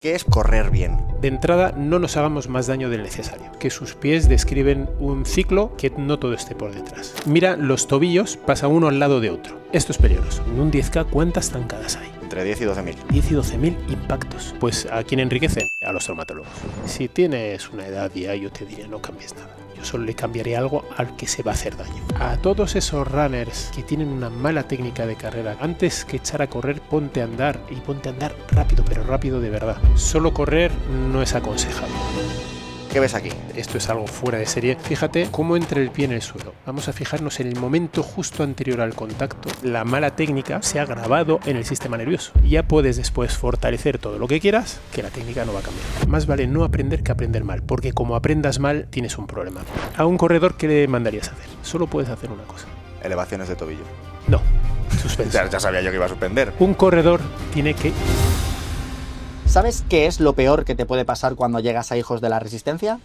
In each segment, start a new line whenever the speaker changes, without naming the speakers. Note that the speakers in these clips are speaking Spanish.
¿Qué es correr bien?
De entrada, no nos hagamos más daño del necesario, que sus pies describen un ciclo que no todo esté por detrás. Mira, los tobillos pasan uno al lado de otro. Esto es peligroso. En un 10K, ¿cuántas zancadas hay?
Entre 10 y 12.000.
10 y 12.000 impactos. Pues ¿a quién enriquece? A los traumatólogos. Si tienes una edad ya, yo te diría no cambies nada. Yo solo le cambiaré algo al que se va a hacer daño. A todos esos runners que tienen una mala técnica de carrera, antes que echar a correr, ponte a andar, y ponte a andar rápido, pero rápido de verdad. Solo correr no es aconsejable.
¿Qué ves aquí?
Esto es algo fuera de serie. Fíjate cómo entra el pie en el suelo. Vamos a fijarnos en el momento justo anterior al contacto. La mala técnica se ha grabado en el sistema nervioso. Ya puedes después fortalecer todo lo que quieras, que la técnica no va a cambiar. Más vale no aprender que aprender mal, porque como aprendas mal, tienes un problema. A un corredor, ¿qué le mandarías a hacer? Solo puedes hacer una cosa.
Elevaciones de tobillo.
No. Suspenso.
Ya sabía yo que iba a suspender.
Un corredor tiene que...
¿Sabes qué es lo peor que te puede pasar cuando llegas a Hijos de la Resistencia?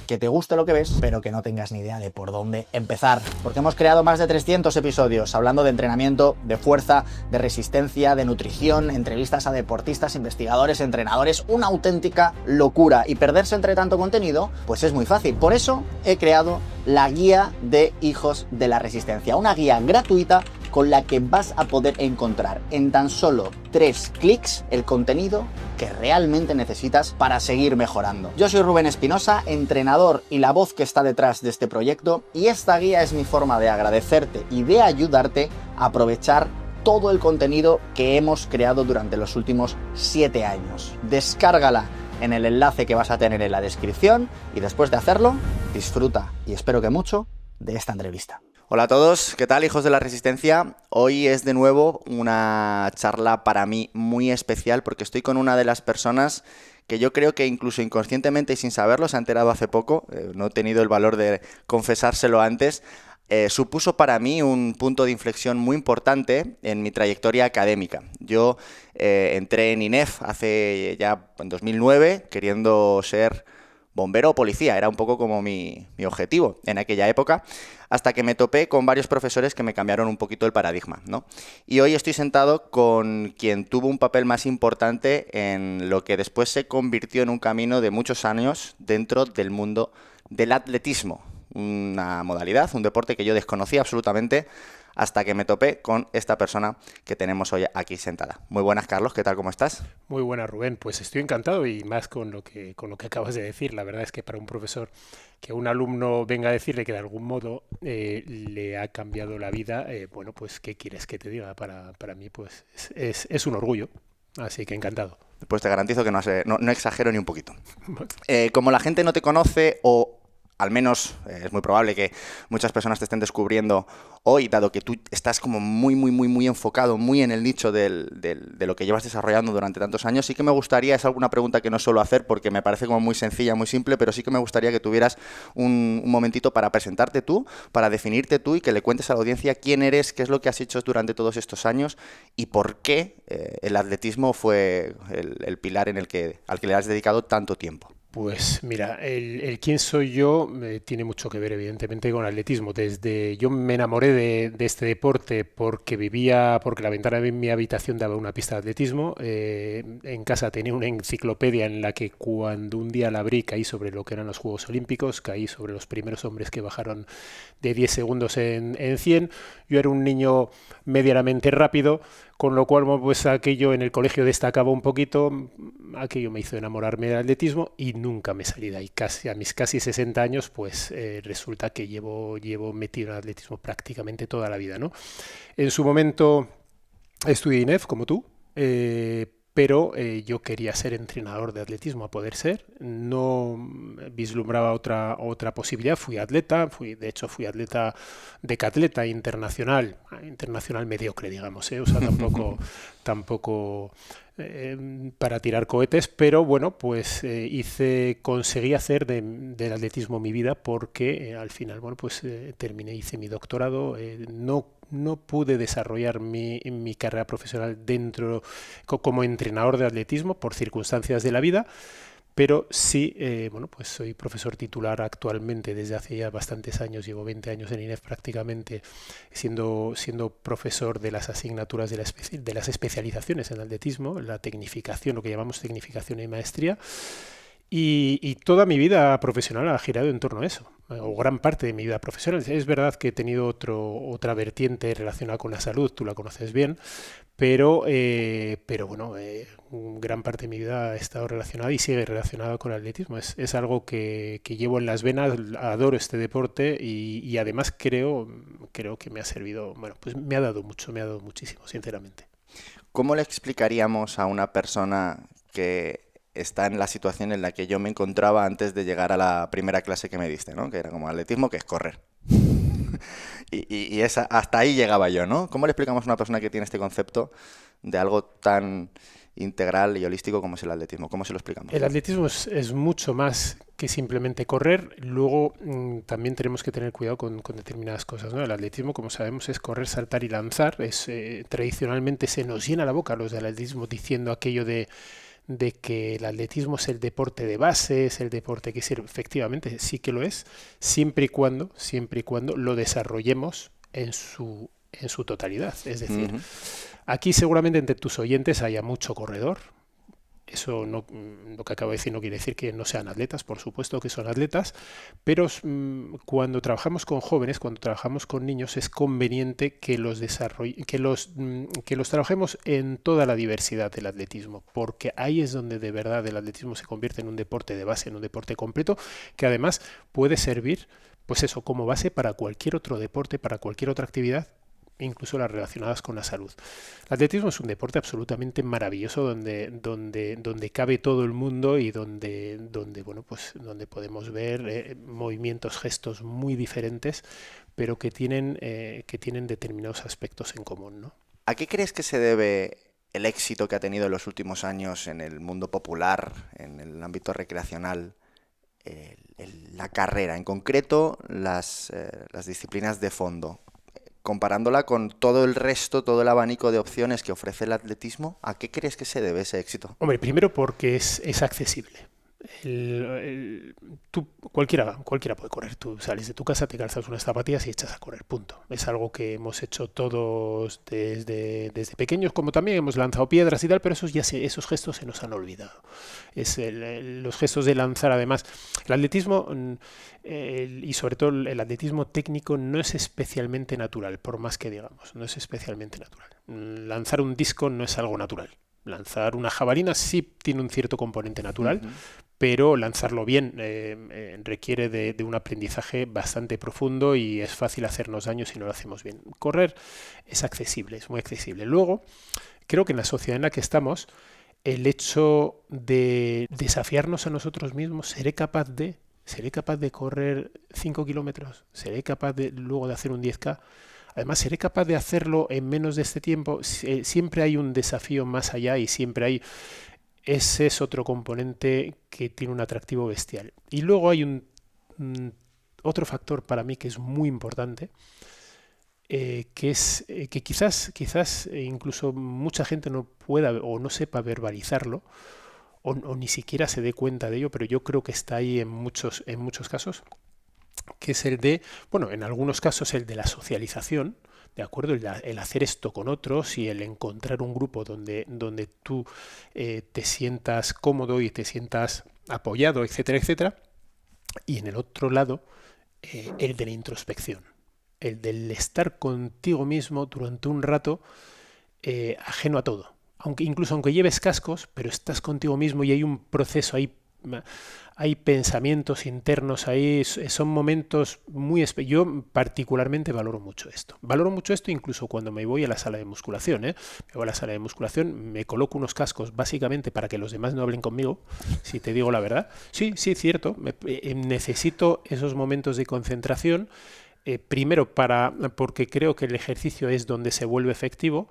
Que te guste lo que ves, pero que no tengas ni idea de por dónde empezar. Porque hemos creado más de 300 episodios hablando de entrenamiento, de fuerza, de resistencia, de nutrición, entrevistas a deportistas, investigadores, entrenadores, una auténtica locura. Y perderse entre tanto contenido, pues es muy fácil. Por eso he creado la guía de Hijos de la Resistencia, una guía gratuita con la que vas a poder encontrar en tan solo 3 clics el contenido que realmente necesitas para seguir mejorando. Yo soy Rubén Espinosa, entrenador y la voz que está detrás de este proyecto, y esta guía es mi forma de agradecerte y de ayudarte a aprovechar todo el contenido que hemos creado durante los últimos 7 años. Descárgala en el enlace que vas a tener en la descripción y después de hacerlo, disfruta, y espero que mucho, de esta entrevista.
Hola a todos, ¿qué tal, Hijos de la Resistencia? Hoy es de nuevo una charla para mí muy especial porque estoy con una de las personas que yo creo que incluso inconscientemente y sin saberlo se ha enterado hace poco, no he tenido el valor de confesárselo antes, supuso para mí un punto de inflexión muy importante en mi trayectoria académica. Yo entré en INEF hace ya en 2009 queriendo ser bombero o policía, era un poco como mi objetivo en aquella época, hasta que me topé con varios profesores que me cambiaron un poquito el paradigma, ¿no? Y hoy estoy sentado con quien tuvo un papel más importante en lo que después se convirtió en un camino de muchos años dentro del mundo del atletismo, una modalidad, un deporte que yo desconocía absolutamente hasta que me topé con esta persona que tenemos hoy aquí sentada. Muy buenas, Carlos, ¿qué tal? ¿Cómo estás?
Muy buena, Rubén. Pues estoy encantado y más con lo que acabas de decir. La verdad es que para un profesor que un alumno venga a decirle que de algún modo le ha cambiado la vida, bueno, pues ¿qué quieres que te diga? Para mí pues es un orgullo. Así que encantado.
Pues te garantizo que no exagero ni un poquito. Como la gente no te conoce, o al menos es muy probable que muchas personas te estén descubriendo hoy, dado que tú estás como muy enfocado, muy en el nicho de lo que llevas desarrollando durante tantos años, sí que me gustaría, es alguna pregunta que no suelo hacer porque me parece como muy sencilla, muy simple, pero sí que me gustaría que tuvieras un momentito para presentarte tú, para definirte tú y que le cuentes a la audiencia quién eres, qué es lo que has hecho durante todos estos años y por qué el atletismo fue el pilar al que le has dedicado tanto tiempo.
Pues mira, el quién soy yo tiene mucho que ver evidentemente con el atletismo. Yo me enamoré de este deporte porque la ventana de mi habitación daba una pista de atletismo. En casa tenía una enciclopedia en la que cuando un día la abrí caí sobre lo que eran los Juegos Olímpicos, caí sobre los primeros hombres que bajaron de 10 segundos en 100. Yo era un niño medianamente rápido, con lo cual pues aquello en el colegio destacaba un poquito, aquello me hizo enamorarme del atletismo y nunca me salí de ahí. A mis casi 60 años pues resulta que llevo metido en el atletismo prácticamente toda la vida, ¿no? En su momento estudié INEF como tú, pero yo quería ser entrenador de atletismo a poder ser, no vislumbraba otra posibilidad. Fui atleta decatleta internacional mediocre, digamos, o sea, tampoco para tirar cohetes, pero bueno, pues conseguí hacer del atletismo mi vida porque al final, bueno, pues hice mi doctorado, no pude desarrollar mi carrera profesional como entrenador de atletismo por circunstancias de la vida, pero sí, bueno, pues soy profesor titular actualmente desde hace ya bastantes años, llevo 20 años en INEF prácticamente, siendo profesor de las asignaturas de las especializaciones en atletismo, la tecnificación, lo que llamamos tecnificación y maestría, y toda mi vida profesional ha girado en torno a eso, o gran parte de mi vida profesional. Es verdad que he tenido otra vertiente relacionada con la salud, tú la conoces bien, pero bueno, gran parte de mi vida ha estado relacionada y sigue relacionada con el atletismo. Es algo que llevo en las venas, adoro este deporte y además creo que me ha servido, bueno, pues me ha dado muchísimo, sinceramente.
¿Cómo le explicaríamos a una persona que está en la situación en la que yo me encontraba antes de llegar a la primera clase que me diste, ¿no? Que era como atletismo, que es correr? Y hasta ahí llegaba yo, ¿no? ¿Cómo le explicamos a una persona que tiene este concepto de algo tan integral y holístico como es el atletismo? ¿Cómo se lo explicamos?
El atletismo es mucho más que simplemente correr. Luego también tenemos que tener cuidado con determinadas cosas, ¿no? El atletismo, como sabemos, es correr, saltar y lanzar. Tradicionalmente se nos llena la boca los del atletismo diciendo aquello de que el atletismo es el deporte de base, es el deporte que sirve. Efectivamente sí que lo es, siempre y cuando lo desarrollemos en su totalidad. Es decir, aquí seguramente entre tus oyentes haya mucho corredor. Eso no, lo que acabo de decir no quiere decir que no sean atletas, por supuesto que son atletas, pero cuando trabajamos con jóvenes, cuando trabajamos con niños, es conveniente que los trabajemos en toda la diversidad del atletismo, porque ahí es donde de verdad el atletismo se convierte en un deporte de base, en un deporte completo, que además puede servir, pues eso, como base para cualquier otro deporte, para cualquier otra actividad, incluso las relacionadas con la salud. El atletismo es un deporte absolutamente maravilloso donde cabe todo el mundo y donde podemos ver movimientos, gestos muy diferentes, pero que tienen determinados aspectos en común, ¿no?
¿A qué crees que se debe el éxito que ha tenido en los últimos años en el mundo popular, en el ámbito recreacional, la carrera, en concreto las disciplinas de fondo? Comparándola con todo el resto, todo el abanico de opciones que ofrece el atletismo, ¿a qué crees que se debe ese éxito?
Hombre, primero porque es accesible. Cualquiera puede correr. Tú sales de tu casa, te calzas unas zapatillas y echas a correr, punto. Es algo que hemos hecho todos desde pequeños, como también hemos lanzado piedras y tal, pero esos gestos se nos han olvidado. Los gestos de lanzar, además, el atletismo y sobre todo el atletismo técnico no es especialmente natural, por más que digamos, no es especialmente natural. Lanzar un disco no es algo natural. Lanzar una jabalina sí tiene un cierto componente natural, pero lanzarlo bien requiere de un aprendizaje bastante profundo y es fácil hacernos daño si no lo hacemos bien. Correr es accesible, es muy accesible. Luego, creo que en la sociedad en la que estamos, el hecho de desafiarnos a nosotros mismos, seré capaz de correr 5 kilómetros, seré capaz luego de hacer un 10K. Además, seré capaz de hacerlo en menos de este tiempo. Siempre hay un desafío más allá y siempre hay... Ese es otro componente que tiene un atractivo bestial. Y luego hay otro factor para mí que es muy importante, que es que quizás incluso mucha gente no pueda o no sepa verbalizarlo o ni siquiera se dé cuenta de ello, pero yo creo que está ahí en muchos casos, que es el de, bueno, en algunos casos el de la socialización, ¿de acuerdo? El hacer esto con otros y el encontrar un grupo donde tú te sientas cómodo y te sientas apoyado, etcétera, etcétera. Y en el otro lado, el de la introspección, el del estar contigo mismo durante un rato ajeno a todo. Incluso aunque lleves cascos, pero estás contigo mismo y hay un proceso ahí. Hay pensamientos internos ahí, son momentos muy... Yo particularmente valoro mucho esto. Valoro mucho esto incluso cuando me voy a la sala de musculación. Me voy a la sala de musculación, me coloco unos cascos básicamente para que los demás no hablen conmigo, si te digo la verdad. Sí, cierto. Necesito esos momentos de concentración, primero porque creo que el ejercicio es donde se vuelve efectivo,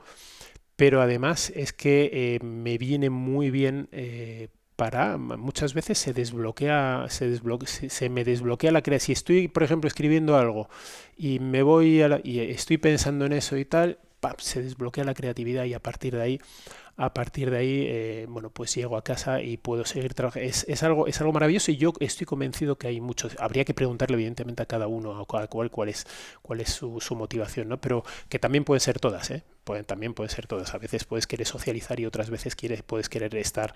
pero además es que me viene muy bien... muchas veces se me desbloquea la creatividad. Si estoy, por ejemplo, escribiendo algo y me voy y estoy pensando en eso y tal, se desbloquea la creatividad y a partir de ahí A partir de ahí, bueno, pues llego a casa y puedo seguir trabajando. Es algo maravilloso y yo estoy convencido que hay muchos. Habría que preguntarle evidentemente a cada uno, a cada cual, cuál es su motivación, ¿no? Pero que también pueden ser todas, ¿eh? También pueden ser todas. A veces puedes querer socializar y otras veces puedes querer estar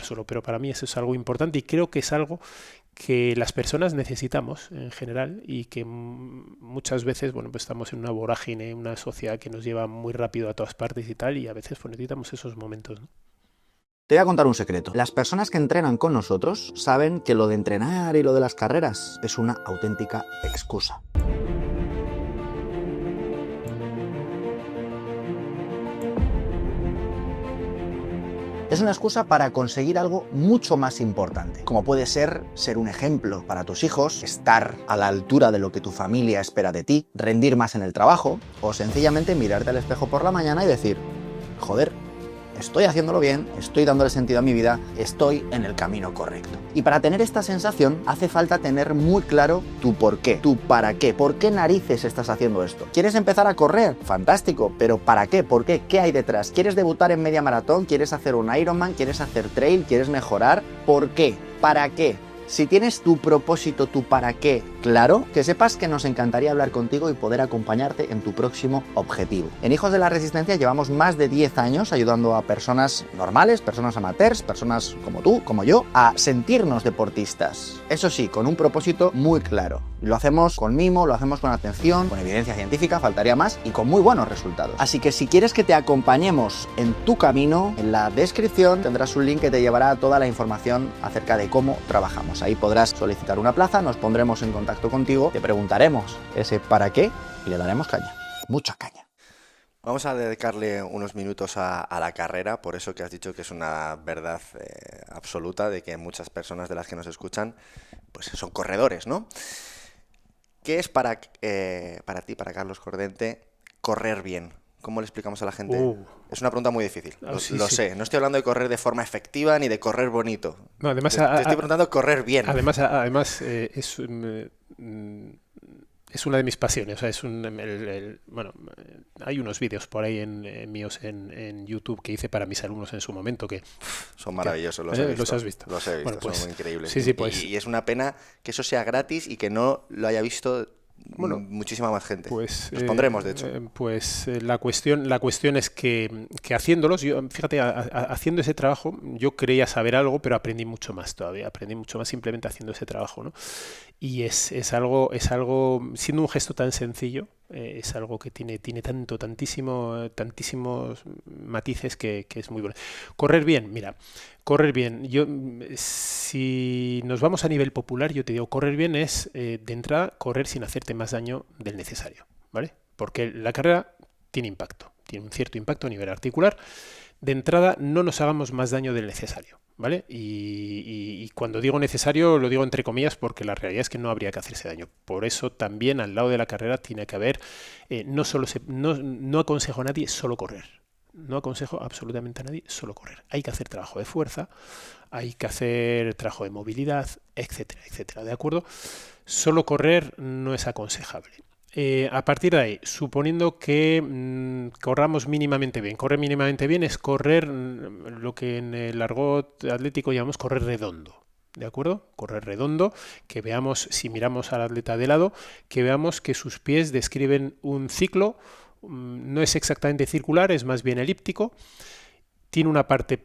solo. Pero para mí eso es algo importante y creo que es algo que las personas necesitamos en general y que muchas veces, bueno, pues estamos en una vorágine, una sociedad que nos lleva muy rápido a todas partes y tal, y a veces pues necesitamos esos momentos, ¿no?
Te voy a contar un secreto. Las personas que entrenan con nosotros saben que lo de entrenar y lo de las carreras es una auténtica excusa. Es una excusa para conseguir algo mucho más importante, como puede ser un ejemplo para tus hijos, estar a la altura de lo que tu familia espera de ti, rendir más en el trabajo, o sencillamente mirarte al espejo por la mañana y decir, joder, estoy haciéndolo bien, estoy dándole sentido a mi vida, estoy en el camino correcto. Y para tener esta sensación hace falta tener muy claro tu por qué, tu para qué, por qué narices estás haciendo esto. ¿Quieres empezar a correr? Fantástico, pero ¿para qué? ¿Por qué? ¿Qué hay detrás? ¿Quieres debutar en media maratón? ¿Quieres hacer un Ironman? ¿Quieres hacer trail? ¿Quieres mejorar? ¿Por qué? ¿Para qué? Si tienes tu propósito, tu para qué claro, que sepas que nos encantaría hablar contigo y poder acompañarte en tu próximo objetivo. En Hijos de la Resistencia llevamos más de 10 años ayudando a personas normales, personas amateurs, personas como tú, como yo, a sentirnos deportistas. Eso sí, con un propósito muy claro. Lo hacemos con mimo, lo hacemos con atención, con evidencia científica, faltaría más, y con muy buenos resultados. Así que si quieres que te acompañemos en tu camino, en la descripción tendrás un link que te llevará a toda la información acerca de cómo trabajamos. Ahí podrás solicitar una plaza, nos pondremos en contacto contigo, te preguntaremos ese para qué y le daremos caña, mucha caña.
Vamos a dedicarle unos minutos a la carrera, por eso que has dicho que es una verdad absoluta de que muchas personas de las que nos escuchan pues son corredores, ¿no? ¿Qué es para ti, para Carlos Cordente, correr bien? ¿Cómo le explicamos a la gente? Es una pregunta muy difícil, lo sé. No estoy hablando de correr de forma efectiva ni de correr bonito.
No, además,
te estoy preguntando correr bien.
Además es una de mis pasiones. O sea, bueno, hay unos vídeos por ahí míos en YouTube que hice para mis alumnos en su momento que
son maravillosos. Los he visto.
¿Los has visto?
Los he visto,
bueno, pues,
son muy increíbles.
Sí, pues,
y es una pena que eso sea gratis y que no lo haya visto muchísima más gente.
Pues,
los pondremos, de hecho.
La cuestión es que haciéndolos, yo, fíjate, haciendo ese trabajo, yo creía saber algo, pero aprendí mucho más todavía. Aprendí mucho más simplemente haciendo ese trabajo, ¿no? Y es algo, siendo un gesto tan sencillo, es algo que tiene tantísimos matices que es muy bueno. Correr bien, mira, correr bien. Si nos vamos a nivel popular, yo te digo, correr bien es, de entrada, correr sin hacerte más daño del necesario, ¿vale? Porque la carrera tiene impacto, tiene un cierto impacto a nivel articular. De entrada, no nos hagamos más daño del necesario, ¿vale? Y cuando digo necesario, lo digo entre comillas porque la realidad es que no habría que hacerse daño. Por eso también al lado de la carrera tiene que haber, no aconsejo a nadie solo correr. No aconsejo absolutamente a nadie solo correr. Hay que hacer trabajo de fuerza, hay que hacer trabajo de movilidad, etcétera, etcétera, ¿de acuerdo? Solo correr no es aconsejable. A partir de ahí, suponiendo que corramos mínimamente bien. Correr mínimamente bien es correr lo que en el argot atlético llamamos correr redondo. ¿De acuerdo? Correr redondo, que veamos, si miramos al atleta de lado, que veamos que sus pies describen un ciclo. No es exactamente circular, es más bien elíptico. Tiene una parte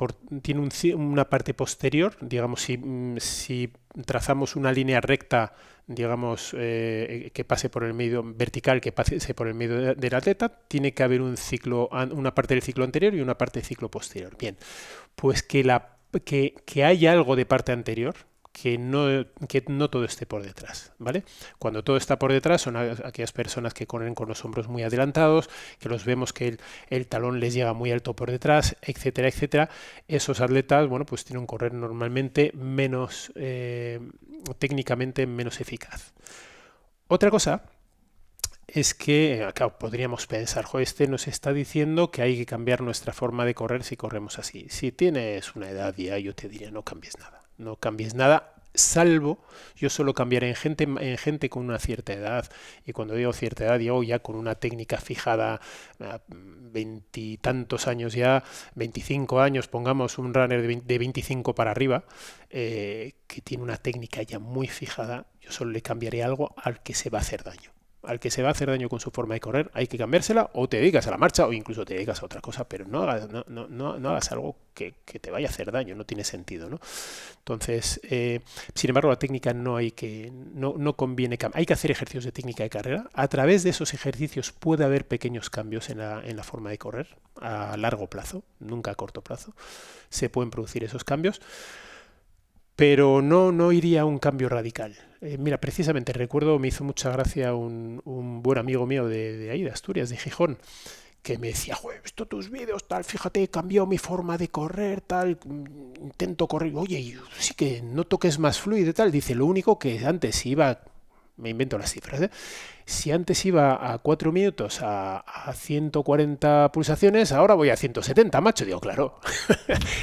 posterior, digamos, si trazamos una línea recta, digamos, que pase por el medio vertical, que pase por el medio del atleta, tiene que haber una parte del ciclo anterior y una parte del ciclo posterior. Bien, pues que haya algo de parte anterior, que no todo esté por detrás, ¿vale? Cuando todo está por detrás son aquellas personas que corren con los hombros muy adelantados, que los vemos que el talón les llega muy alto por detrás, etcétera, etcétera. Esos atletas, bueno, pues tienen un correr normalmente menos, técnicamente menos eficaz. Otra cosa es que, claro, podríamos pensar, este nos está diciendo que hay que cambiar nuestra forma de correr si corremos así. Si tienes una edad ya, yo te diría no cambies nada. No cambies nada salvo yo solo cambiaré en gente con una cierta edad, y cuando digo cierta edad digo ya con una técnica fijada, veintitantos años ya, 25 años, pongamos un runner de 25 para arriba, que tiene una técnica ya muy fijada. Yo solo le cambiaré algo al que se va a hacer daño. Al que se va a hacer daño con su forma de correr, hay que cambiársela, o te dedicas a la marcha o incluso te dedicas a otra cosa, pero no hagas algo que te vaya a hacer daño, no tiene sentido, ¿no? Entonces, sin embargo, la técnica no conviene cambiar. Hay que hacer ejercicios de técnica de carrera. A través de esos ejercicios puede haber pequeños cambios en la forma de correr a largo plazo, nunca a corto plazo. Se pueden producir esos cambios, pero no iría a un cambio radical. Mira, precisamente recuerdo, me hizo mucha gracia un buen amigo mío de ahí, de Asturias, de Gijón, que me decía, joder, he visto tus vídeos, tal, fíjate, he cambiado mi forma de correr, tal, intento correr, oye, sí que noto que es más fluido, tal. Dice, lo único que antes iba, me invento las cifras, si antes iba a 4 minutos a 140 pulsaciones, ahora voy a 170, macho. Digo, claro,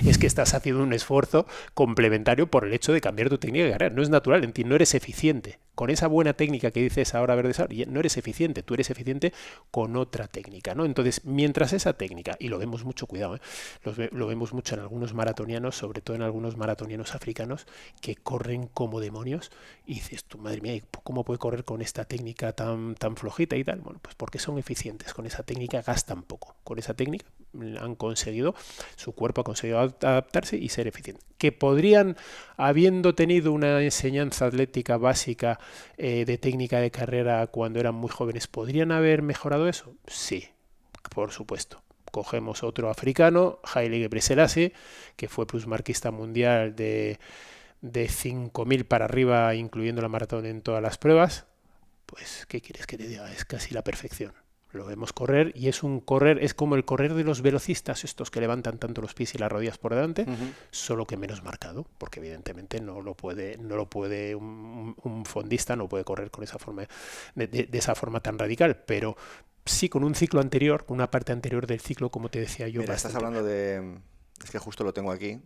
es que estás haciendo un esfuerzo complementario por el hecho de cambiar tu técnica de carrera. No es natural en ti, no eres eficiente. Con esa buena técnica que dices ahora, no eres eficiente, tú eres eficiente con otra técnica, ¿no? Entonces, mientras esa técnica, y lo vemos mucho, cuidado, lo vemos mucho en algunos maratonianos, sobre todo en algunos maratonianos africanos, que corren como demonios, y dices, tú, madre mía, ¿cómo puede correr con esta técnica tan flojita y tal? Bueno, pues porque son eficientes, con esa técnica gastan poco, con esa técnica han conseguido, su cuerpo ha conseguido adaptarse y ser eficiente. Que podrían, habiendo tenido una enseñanza atlética básica de técnica de carrera cuando eran muy jóvenes, ¿podrían haber mejorado eso? Sí, por supuesto. Cogemos otro africano, Haile Gebrselassie, que fue plusmarquista mundial de 5.000 para arriba, incluyendo la maratón en todas las pruebas. Pues, ¿qué quieres que te diga? Es casi la perfección. Lo vemos correr y es como el correr de los velocistas, estos que levantan tanto los pies y las rodillas por delante, solo que menos marcado, porque evidentemente no lo puede un fondista, no puede correr con esa forma de esa forma tan radical, pero sí con un ciclo anterior, con una parte anterior del ciclo, como te decía yo.
Mira, estás hablando es que justo lo tengo aquí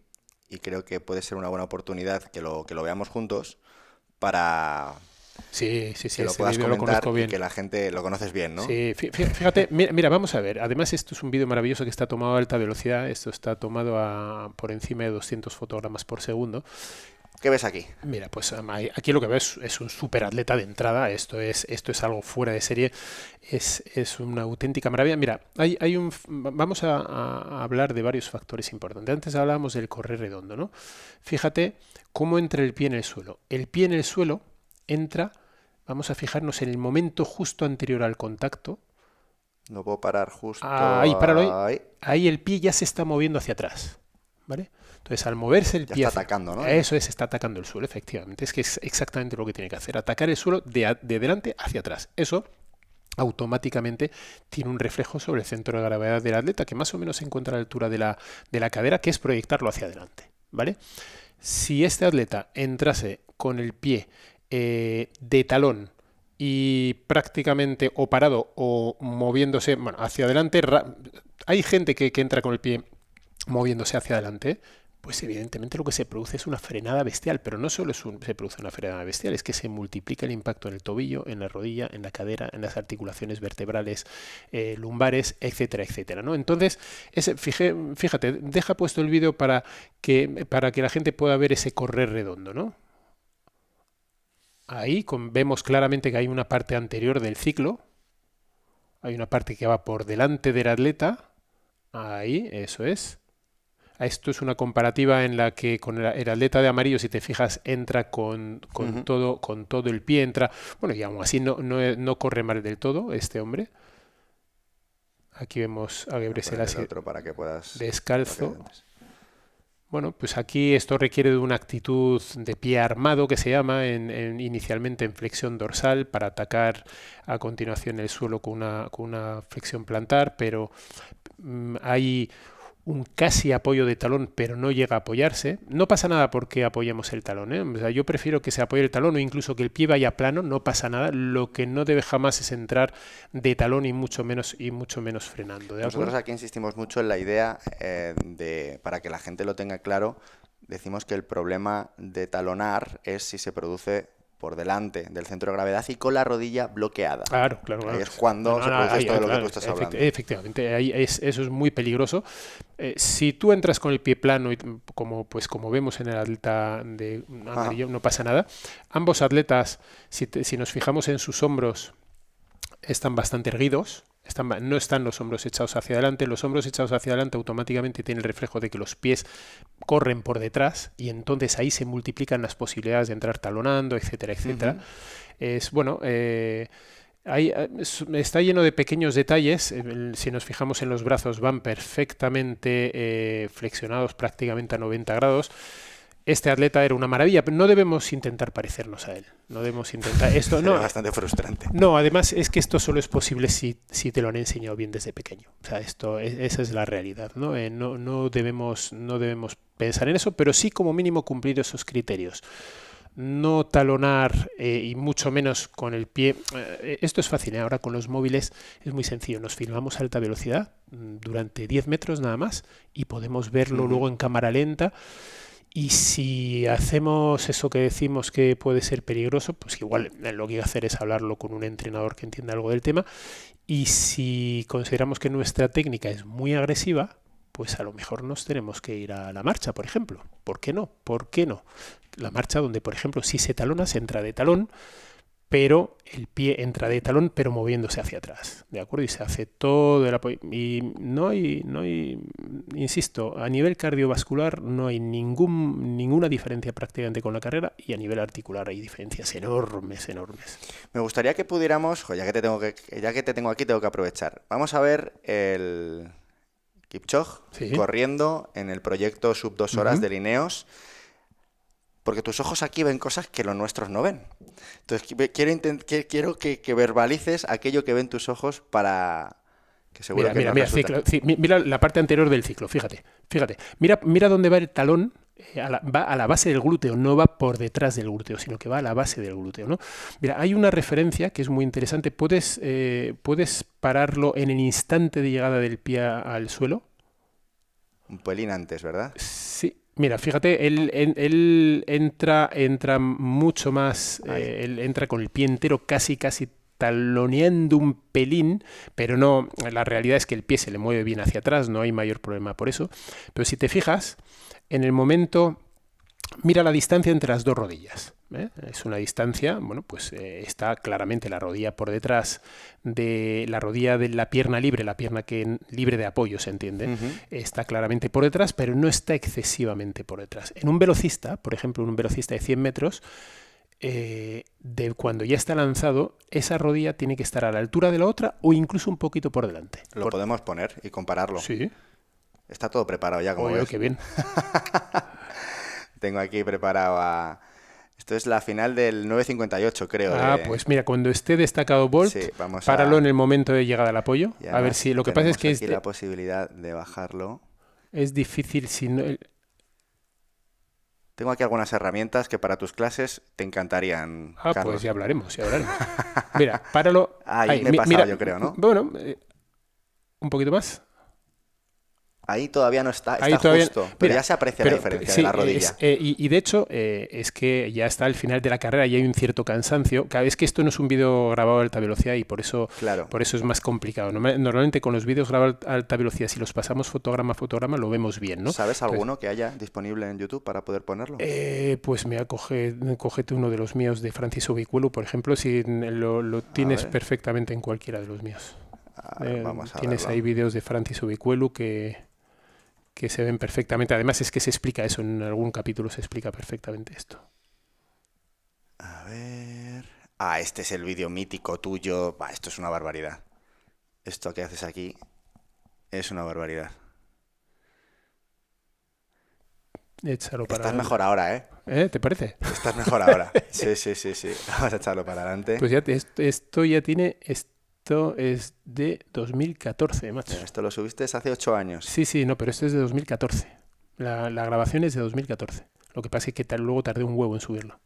y creo que puede ser una buena oportunidad que lo veamos juntos para...
Sí,
que lo puedas comentar y que la gente lo conoces bien, ¿no?
Sí, fíjate, mira, vamos a ver. Además, esto es un vídeo maravilloso que está tomado a alta velocidad. Esto está tomado por encima de 200 fotogramas por segundo.
¿Qué ves aquí?
Mira, pues aquí lo que ves es un superatleta de entrada. Esto es algo fuera de serie. Es una auténtica maravilla. Mira, vamos a hablar de varios factores importantes. Antes hablábamos del correr redondo, ¿no? Fíjate cómo entra el pie en el suelo. El pie en el suelo entra, vamos a fijarnos en el momento justo anterior al contacto.
No puedo parar justo
ahí. Ahí el pie ya se está moviendo hacia atrás, ¿vale? Entonces, al moverse el pie...
Está atacando, ¿no?
Eso es, está atacando el suelo, efectivamente. Es que es exactamente lo que tiene que hacer, atacar el suelo de delante hacia atrás. Eso automáticamente tiene un reflejo sobre el centro de gravedad del atleta, que más o menos se encuentra a la altura de la cadera, que es proyectarlo hacia adelante, ¿vale? Si este atleta entrase con el pie de talón y prácticamente o parado o moviéndose hacia adelante, hay gente que entra con el pie moviéndose hacia adelante, pues evidentemente lo que se produce es una frenada bestial, pero no solo se produce una frenada bestial, es que se multiplica el impacto en el tobillo, en la rodilla, en la cadera, en las articulaciones vertebrales, lumbares, etcétera, etcétera, ¿no? Entonces, fíjate, deja puesto el vídeo para que la gente pueda ver ese correr redondo, ¿no? Ahí vemos claramente que hay una parte anterior del ciclo, hay una parte que va por delante del atleta, ahí, eso es. Esto es una comparativa en la que con el atleta de amarillo, si te fijas, entra con todo el pie, entra, bueno, y aún así no corre mal del todo este hombre. Aquí vemos a Gebrselassie descalzo. Bueno, pues aquí esto requiere de una actitud de pie armado que se llama, inicialmente en flexión dorsal para atacar a continuación el suelo con una flexión plantar, pero hay un casi apoyo de talón, pero no llega a apoyarse. No pasa nada porque apoyemos el talón, ¿eh? O sea, yo prefiero que se apoye el talón o incluso que el pie vaya plano, no pasa nada. Lo que no debe jamás es entrar de talón y mucho menos frenando. ¿De
Nosotros
acuerdo?
aquí insistimos mucho en la idea para que la gente lo tenga claro, decimos que el problema de talonar es si se produce por delante del centro de gravedad y con la rodilla bloqueada.
Claro.
Ahí es cuando se produce todo lo que tú estás hablando.
Efectivamente, eso es muy peligroso. Si tú entras con el pie plano, como vemos en el atleta de amarillo, no pasa nada. Ambos atletas, si nos fijamos en sus hombros, están bastante erguidos. No están los hombros echados hacia adelante. Los hombros echados hacia adelante automáticamente tienen el reflejo de que los pies corren por detrás y entonces ahí se multiplican las posibilidades de entrar talonando, etcétera, etcétera. Está lleno de pequeños detalles. Si nos fijamos en los brazos, van perfectamente flexionados prácticamente a 90 grados. Este atleta era una maravilla, pero no debemos intentar parecernos a él. No debemos intentar esto. No,
es bastante frustrante.
No, además es que esto solo es posible si te lo han enseñado bien desde pequeño. O sea, esa es la realidad, ¿no? No debemos pensar en eso, pero sí como mínimo cumplir esos criterios. No talonar y mucho menos con el pie. Esto es fácil, ¿eh? Ahora con los móviles es muy sencillo. Nos filmamos a alta velocidad durante 10 metros nada más y podemos verlo luego en cámara lenta. Y si hacemos eso que decimos que puede ser peligroso, pues igual lo que hay que hacer es hablarlo con un entrenador que entienda algo del tema. Y si consideramos que nuestra técnica es muy agresiva, pues a lo mejor nos tenemos que ir a la marcha, por ejemplo. ¿Por qué no? ¿Por qué no? La marcha donde, por ejemplo, si se talona, se entra de talón, pero el pie entra de talón, pero moviéndose hacia atrás, ¿de acuerdo? Y se hace todo el apoyo. Y no hay, insisto, a nivel cardiovascular no hay ninguna diferencia prácticamente con la carrera y a nivel articular hay diferencias enormes.
Me gustaría que pudiéramos, ya que te tengo aquí, tengo que aprovechar. Vamos a ver el Kipchoge corriendo en el proyecto Sub 2 horas de Ineos. Porque tus ojos aquí ven cosas que los nuestros no ven. Entonces quiero que verbalices aquello que ven tus ojos para que seguro
mira la parte anterior del ciclo, fíjate. Mira dónde va el talón, va a la base del glúteo, no va por detrás del glúteo, sino que va a la base del glúteo, ¿no? Mira, hay una referencia que es muy interesante. ¿Puedes pararlo en el instante de llegada del pie al suelo?
Un pelín antes, ¿verdad?
Sí. Mira, fíjate, él entra mucho más, él entra con el pie entero casi taloneando un pelín, pero no, la realidad es que el pie se le mueve bien hacia atrás, no hay mayor problema por eso. Pero si te fijas, en el momento, mira la distancia entre las dos rodillas. Es una distancia, bueno, pues está claramente la rodilla por detrás de la rodilla de la pierna libre libre de apoyo, ¿se entiende? Está claramente por detrás, pero no está excesivamente por detrás. En un velocista, por ejemplo, un velocista de 100 metros, cuando ya está lanzado, esa rodilla tiene que estar a la altura de la otra o incluso un poquito por delante.
Lo podemos poner y compararlo.
Sí.
Está todo preparado ya, como ves.
Qué bien.
Tengo aquí preparado Esto es la final del 9.58, creo.
Pues mira, cuando esté destacado Bolt, páralo en el momento de llegada al apoyo. A ver si lo que pasa es que
aquí la posibilidad de bajarlo.
Es difícil si no.
Tengo aquí algunas herramientas que para tus clases te encantarían, Carlos.
Pues ya hablaremos. Mira, páralo.
Ahí me he pasado, yo creo, ¿no?
Bueno, un poquito más.
Ahí todavía no está
todavía,
justo, pero ya se aprecia la diferencia de la rodilla.
Y de hecho, es que ya está al final de la carrera y hay un cierto cansancio. Cada vez que esto no es un vídeo grabado a alta velocidad y por eso es más complicado. Normalmente con los vídeos grabados a alta velocidad, si los pasamos fotograma a fotograma, lo vemos bien, ¿no?
¿Sabes alguno que haya disponible en YouTube para poder ponerlo?
Pues mira, cógete uno de los míos de Francis Obicuelu, por ejemplo, si lo tienes perfectamente en cualquiera de los míos.
Vamos a
tienes
verlo.
Ahí vídeos de Francis Obicuelu que se ven perfectamente. Además es que se explica eso, en algún capítulo se explica perfectamente esto.
A ver... este es el vídeo mítico tuyo. Esto es una barbaridad. Esto que haces aquí es una barbaridad.
Échalo para
Estás mejor ahora, ¿eh?
¿Te parece?
Estás mejor ahora. Sí. Vamos a echarlo para adelante.
Pues ya esto ya tiene... Esto es de 2014, macho.
Esto lo subiste hace 8 años.
Sí, no, pero esto es de 2014. La grabación es de 2014. Lo que pasa es que luego tardé un huevo en subirlo.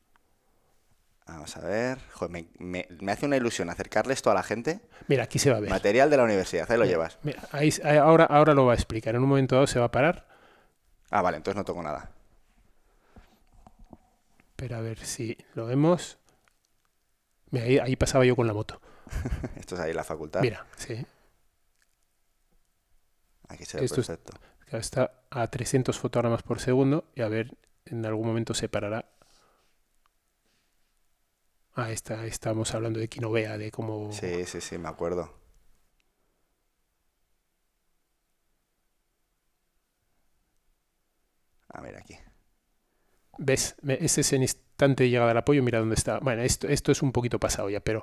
Vamos a ver. Joder, me hace una ilusión acercarle esto a la gente.
Mira, aquí se va a ver.
Material de la universidad, ahí lo
Mira,
llevas.
mira, ahora lo va a explicar. En un momento dado se va a parar.
Ah, vale, entonces no toco nada.
Pero a ver si lo vemos. Mira, ahí pasaba yo con la moto.
Esto es ahí la facultad.
Mira, sí.
Aquí se ve
Esto
perfecto.
está a 300 fotogramas por segundo y a ver, en algún momento se parará. Estábamos hablando de Quinovea, de cómo...
Sí, me acuerdo. A ver aquí.
¿Ves? Ese es el instante de llegada al apoyo, mira dónde está. Bueno, esto es un poquito pasado ya, pero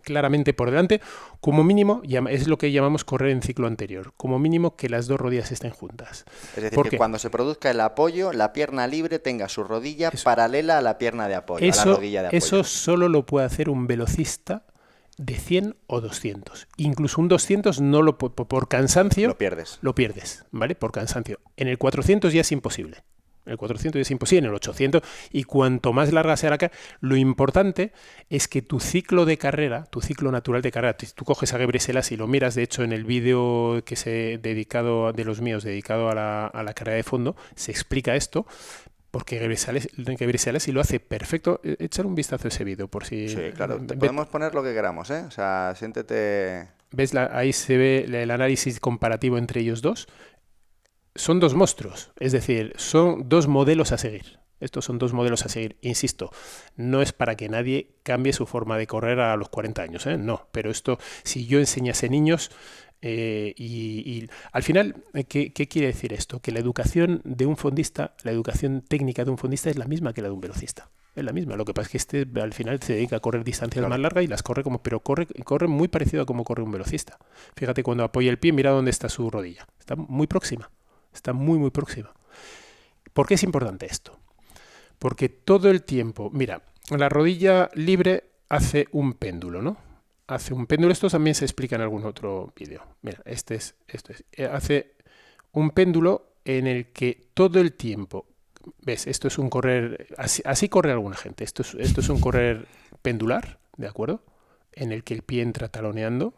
claramente por delante, como mínimo, es lo que llamamos correr en ciclo anterior. Como mínimo que las dos rodillas estén juntas.
Es decir, que cuando se produzca el apoyo, la pierna libre tenga su rodilla paralela a la pierna de apoyo, a la rodilla de apoyo.
Eso solo lo puede hacer un velocista de 100 o 200. Incluso un 200 no por cansancio... Lo pierdes, ¿vale? Por cansancio. En el 400 ya es imposible. En el 400 es imposible, en el 800, y cuanto más larga sea la carrera, lo importante es que tu ciclo de carrera, tu ciclo natural de carrera, tú coges a Gebre Selassie y lo miras, de hecho en el vídeo que de los míos, dedicado a la carrera de fondo, se explica esto, porque Gebre Selassie lo hace perfecto. Echar un vistazo a ese vídeo, por si...
Sí, claro, podemos poner lo que queramos, ¿eh? O sea, siéntete...
¿Ves? Ahí se ve el análisis comparativo entre ellos dos. Son dos monstruos, es decir, son dos modelos a seguir. Estos son dos modelos a seguir. Insisto, no es para que nadie cambie su forma de correr a los 40 años, ¿eh? No, pero esto, si yo enseñase niños, y al final, ¿qué quiere decir esto? Que la educación de un fondista, la educación técnica de un fondista es la misma que la de un velocista. Es la misma. Lo que pasa es que al final se dedica a correr distancias más largas y las corre pero corre muy parecido a como corre un velocista. Fíjate, cuando apoya el pie, mira dónde está su rodilla. Está muy próxima. Está muy, muy próxima. ¿Por qué es importante esto? Porque todo el tiempo, mira, la rodilla libre hace un péndulo, ¿no? Hace un péndulo, esto también se explica en algún otro vídeo. Mira, hace un péndulo en el que todo el tiempo, ¿ves? Esto es un correr, así corre alguna gente. Esto es un correr pendular, ¿de acuerdo? En el que el pie entra taloneando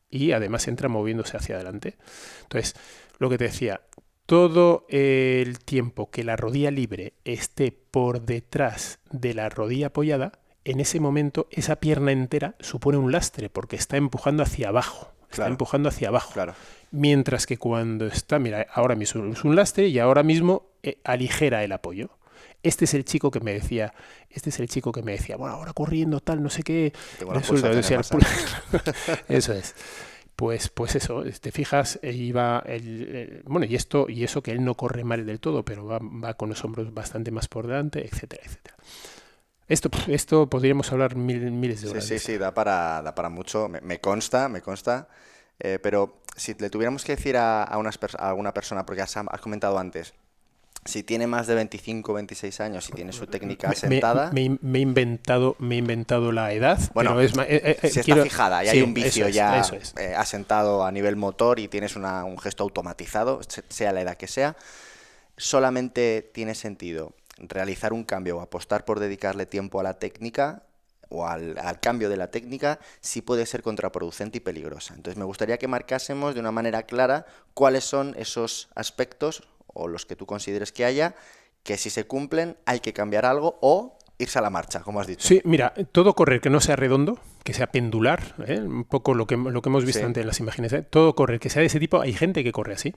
y además entra moviéndose hacia adelante. Entonces, lo que te decía, todo el tiempo que la rodilla libre esté por detrás de la rodilla apoyada, en ese momento esa pierna entera supone un lastre porque está empujando hacia abajo. Está empujando hacia abajo. Claro. Mientras que cuando está, mira, ahora mismo es un lastre y ahora mismo aligera el apoyo. Este es el chico que me decía, bueno, ahora corriendo tal, no sé qué. Eso es. Pues eso, te fijas, iba bueno, y eso que él no corre mal del todo, pero va con los hombros bastante más por delante, etcétera, etcétera. Esto podríamos hablar miles de horas.
Sí, da para mucho, me consta, pero si le tuviéramos que decir a alguna persona, porque has comentado antes, si tiene más de 25, 26 años y tiene su técnica asentada...
Me he inventado la edad.
Bueno,
pero
si está fijada y hay un vicio asentado a nivel motor y tienes un gesto automatizado, sea la edad que sea, solamente tiene sentido realizar un cambio o apostar por dedicarle tiempo a la técnica o al cambio de la técnica si puede ser contraproducente y peligrosa. Entonces me gustaría que marcásemos de una manera clara cuáles son esos aspectos o los que tú consideres que haya, que si se cumplen hay que cambiar algo o irse a la marcha, como has dicho.
Sí, mira, todo correr que no sea redondo, que sea pendular, un poco lo que hemos visto antes en las imágenes, todo correr que sea de ese tipo, hay gente que corre así.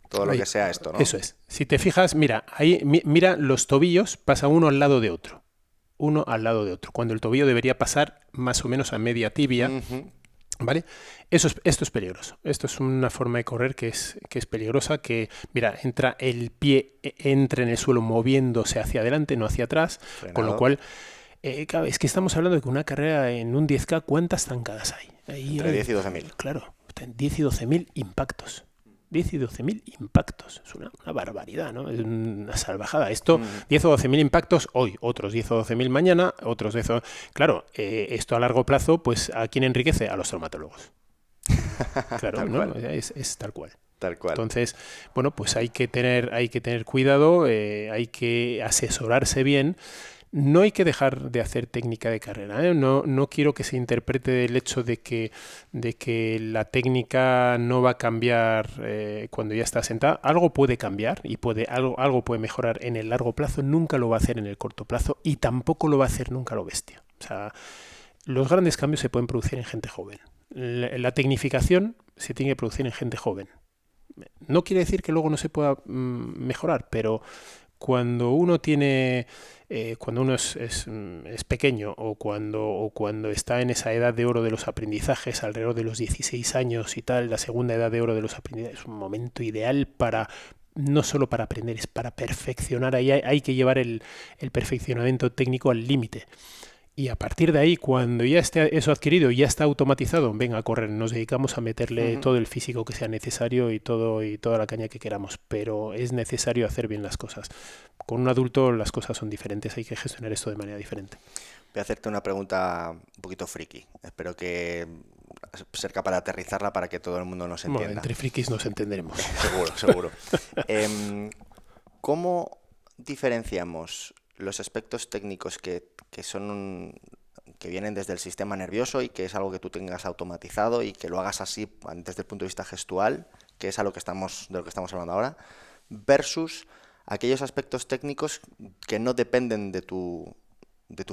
Todo lo que sea esto, ¿no?
Eso es. Si te fijas, mira, ahí mira los tobillos, pasa uno al lado de otro. Uno al lado de otro. Cuando el tobillo debería pasar más o menos a media tibia. ¿Vale? Esto es peligroso. Esto es una forma de correr que es peligrosa, que, mira, el pie entra en el suelo moviéndose hacia adelante, no hacia atrás, frenado. Con lo cual, claro, es que estamos hablando de que una carrera en un 10K, ¿cuántas zancadas hay?
Entre 10 y 12.000.
Claro, 10 y 12.000 impactos. 10 y 12.000 impactos. Es una barbaridad, ¿no? Es una salvajada. Esto, 10 o 12.000 impactos hoy, otros 10 o 12.000 mañana, otros 10 o... Claro, esto a largo plazo, pues ¿a quién enriquece? A los traumatólogos. Claro, ¿no? Es tal cual.
Tal cual.
Entonces, bueno, pues hay que tener cuidado, hay que asesorarse bien. No hay que dejar de hacer técnica de carrera, ¿eh? No quiero que se interprete el hecho de que la técnica no va a cambiar cuando ya está sentada. Algo puede cambiar y algo puede mejorar en el largo plazo, nunca lo va a hacer en el corto plazo y tampoco lo va a hacer nunca lo bestia. O sea, los grandes cambios se pueden producir en gente joven. La tecnificación se tiene que producir en gente joven. No quiere decir que luego no se pueda mejorar, pero cuando uno tiene... cuando uno es pequeño o cuando está en esa edad de oro de los aprendizajes, alrededor de los 16 años y tal, la segunda edad de oro de los aprendizajes, es un momento ideal para, no solo para aprender, es para perfeccionar. Ahí hay que llevar el perfeccionamiento técnico al límite. Y a partir de ahí, cuando ya esté eso adquirido, ya está automatizado, venga a correr, nos dedicamos a meterle todo el físico que sea necesario y toda la caña que queramos, pero es necesario hacer bien las cosas. Con un adulto las cosas son diferentes, hay que gestionar esto de manera diferente.
Voy a hacerte una pregunta un poquito friki. Espero que ser capaz de aterrizarla para que todo el mundo nos entienda.
Bueno, entre frikis nos entenderemos.
Seguro. ¿Cómo diferenciamos los aspectos técnicos que vienen desde el sistema nervioso y que es algo que tú tengas automatizado y que lo hagas así desde el punto de vista gestual, que es de lo que estamos hablando ahora, versus aquellos aspectos técnicos que no dependen de tu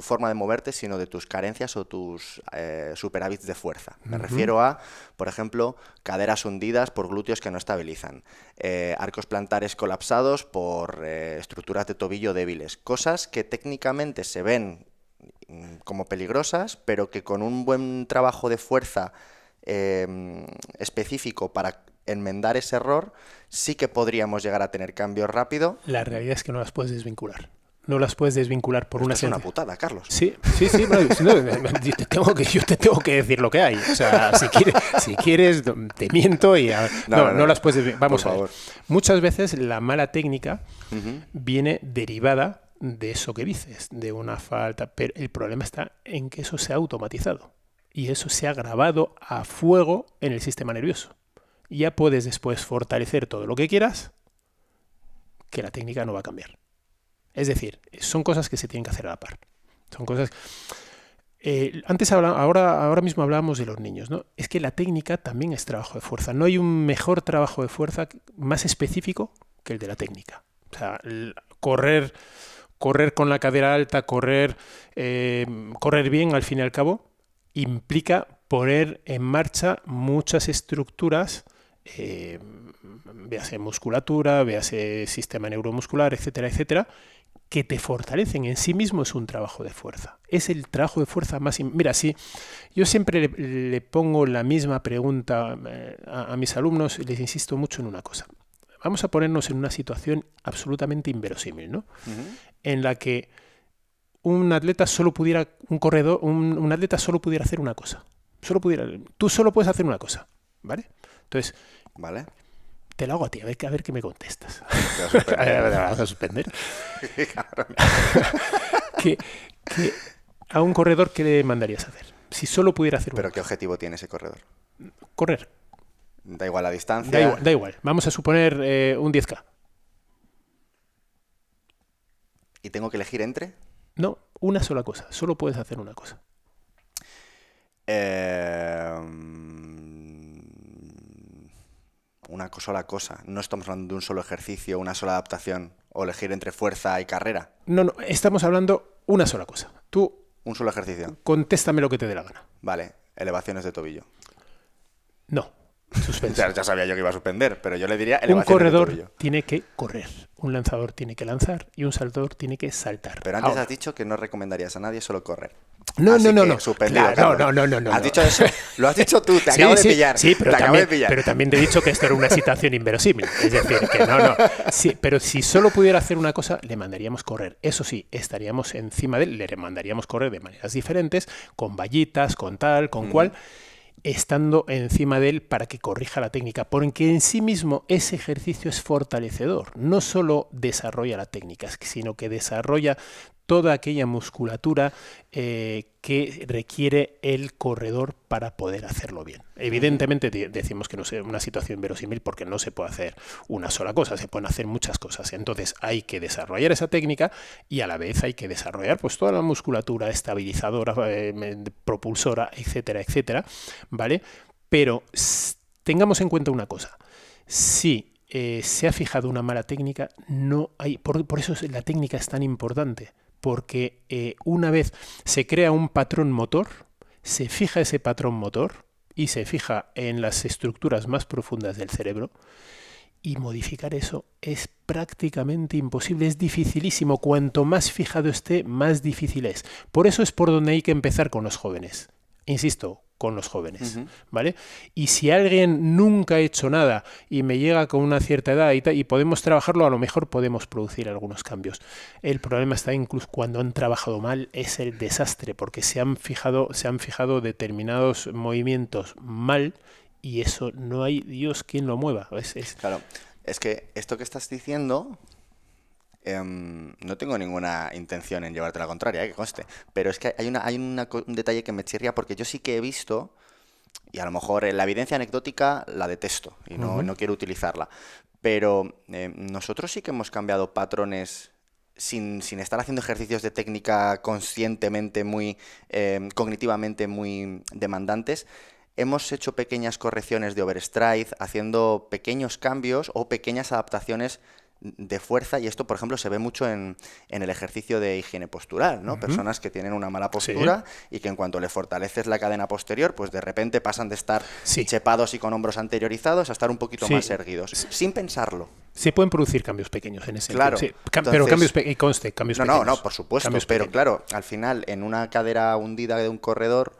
forma de moverte, sino de tus carencias o tus superávits de fuerza? Me refiero a, por ejemplo, caderas hundidas por glúteos que no estabilizan, arcos plantares colapsados por estructuras de tobillo débiles, cosas que técnicamente se ven como peligrosas, pero que con un buen trabajo de fuerza específico para enmendar ese error, sí que podríamos llegar a tener cambios rápido.
La realidad es que no las puedes desvincular. No las puedes desvincular por una...
Es una putada, Carlos.
Sí. Bueno, yo te tengo que decir lo que hay. O sea, si quieres te miento y... No las puedes desvincular. Vamos a ver. Muchas veces la mala técnica viene derivada de eso que dices, de una falta. Pero el problema está en que eso se ha automatizado. Y eso se ha grabado a fuego en el sistema nervioso. Ya puedes después fortalecer todo lo que quieras, que la técnica no va a cambiar. Es decir, son cosas que se tienen que hacer a la par. Son cosas... ahora mismo hablábamos de los niños, ¿no? Es que la técnica también es trabajo de fuerza. No hay un mejor trabajo de fuerza más específico que el de la técnica. O sea, correr con la cadera alta, correr bien al fin y al cabo, implica poner en marcha muchas estructuras, véase musculatura, véase sistema neuromuscular, etcétera, etcétera, que te fortalecen. En sí mismo es un trabajo de fuerza. Es el trabajo de fuerza más... Mira, sí, yo siempre le pongo la misma pregunta a mis alumnos y les insisto mucho en una cosa. Vamos a ponernos en una situación absolutamente inverosímil, ¿no? En la que un atleta solo pudiera, un atleta solo pudiera hacer una cosa. Tú solo puedes hacer una cosa, ¿vale? Entonces,
¿vale?
Te lo hago a ti, a ver qué me contestas.
¿Te
vas a suspender? que a un corredor, ¿qué le mandarías a hacer? Si solo pudiera hacer
¿Pero qué objetivo tiene ese corredor?
Correr.
Da igual la distancia.
Da igual. Vamos a suponer un 10K.
¿Y tengo que elegir entre?
No, una sola cosa. Solo puedes hacer una cosa.
Una sola cosa. No estamos hablando de un solo ejercicio, una sola adaptación, o elegir entre fuerza y carrera.
No, estamos hablando una sola cosa. Tú...
Un solo ejercicio.
Contéstame lo que te dé la gana.
Vale, elevaciones de tobillo.
No, suspenso.
Ya sabía yo que iba a suspender, pero yo le diría elevaciones
de tobillo. Un
corredor
tiene que correr, un lanzador tiene que lanzar y un saltador tiene que saltar.
Pero antes has dicho que no recomendarías a nadie solo correr.
No.
Suspendido,
claro, no.
¿Has dicho eso? Lo has dicho tú, te acabo de pillar.
Sí, pero también te he dicho que esto era una situación inverosímil. Es decir, que no. Sí, pero si solo pudiera hacer una cosa, le mandaríamos correr. Eso sí, estaríamos encima de él, le mandaríamos correr de maneras diferentes, con vallitas, con tal, con cual. estando encima de él para que corrija la técnica, porque en sí mismo ese ejercicio es fortalecedor, no solo desarrolla la técnica, sino que desarrolla toda aquella musculatura que requiere el corredor para poder hacerlo bien. Evidentemente decimos que no es una situación verosímil porque no se puede hacer una sola cosa, se pueden hacer muchas cosas. Entonces hay que desarrollar esa técnica y a la vez hay que desarrollar pues toda la musculatura estabilizadora, propulsora, etcétera, etcétera, ¿vale? Pero tengamos en cuenta una cosa. Si se ha fijado una mala técnica, no hay. Por eso la técnica es tan importante. Porque una vez se crea un patrón motor, se fija ese patrón motor y se fija en las estructuras más profundas del cerebro, y modificar eso es prácticamente imposible, es dificilísimo. Cuanto más fijado esté, más difícil es. Por eso es por donde hay que empezar con los jóvenes. Insisto, con los jóvenes, ¿vale? Y si alguien nunca ha hecho nada y me llega con una cierta edad y podemos trabajarlo, a lo mejor podemos producir algunos cambios. El problema está incluso cuando han trabajado mal, es el desastre, porque se han fijado determinados movimientos mal y eso no hay Dios quien lo mueva.
Claro, es que esto que estás diciendo... no tengo ninguna intención en llevarte la contraria, que conste, pero es que hay un detalle que me chirría porque yo sí que he visto, y a lo mejor la evidencia anecdótica la detesto y no quiero utilizarla, pero nosotros sí que hemos cambiado patrones sin estar haciendo ejercicios de técnica conscientemente, cognitivamente muy demandantes. Hemos hecho pequeñas correcciones de overstride, haciendo pequeños cambios o pequeñas adaptaciones de fuerza, y esto, por ejemplo, se ve mucho en el ejercicio de higiene postural, ¿no? Personas que tienen una mala postura y que en cuanto le fortaleces la cadena posterior, pues de repente pasan de estar chepados y con hombros anteriorizados a estar un poquito más erguidos, sin pensarlo.
Se pueden producir cambios pequeños en ese
sentido. Claro.
Entonces, pero cambios pequeños.
No, por supuesto, pero claro, al final, en una cadera hundida de un corredor,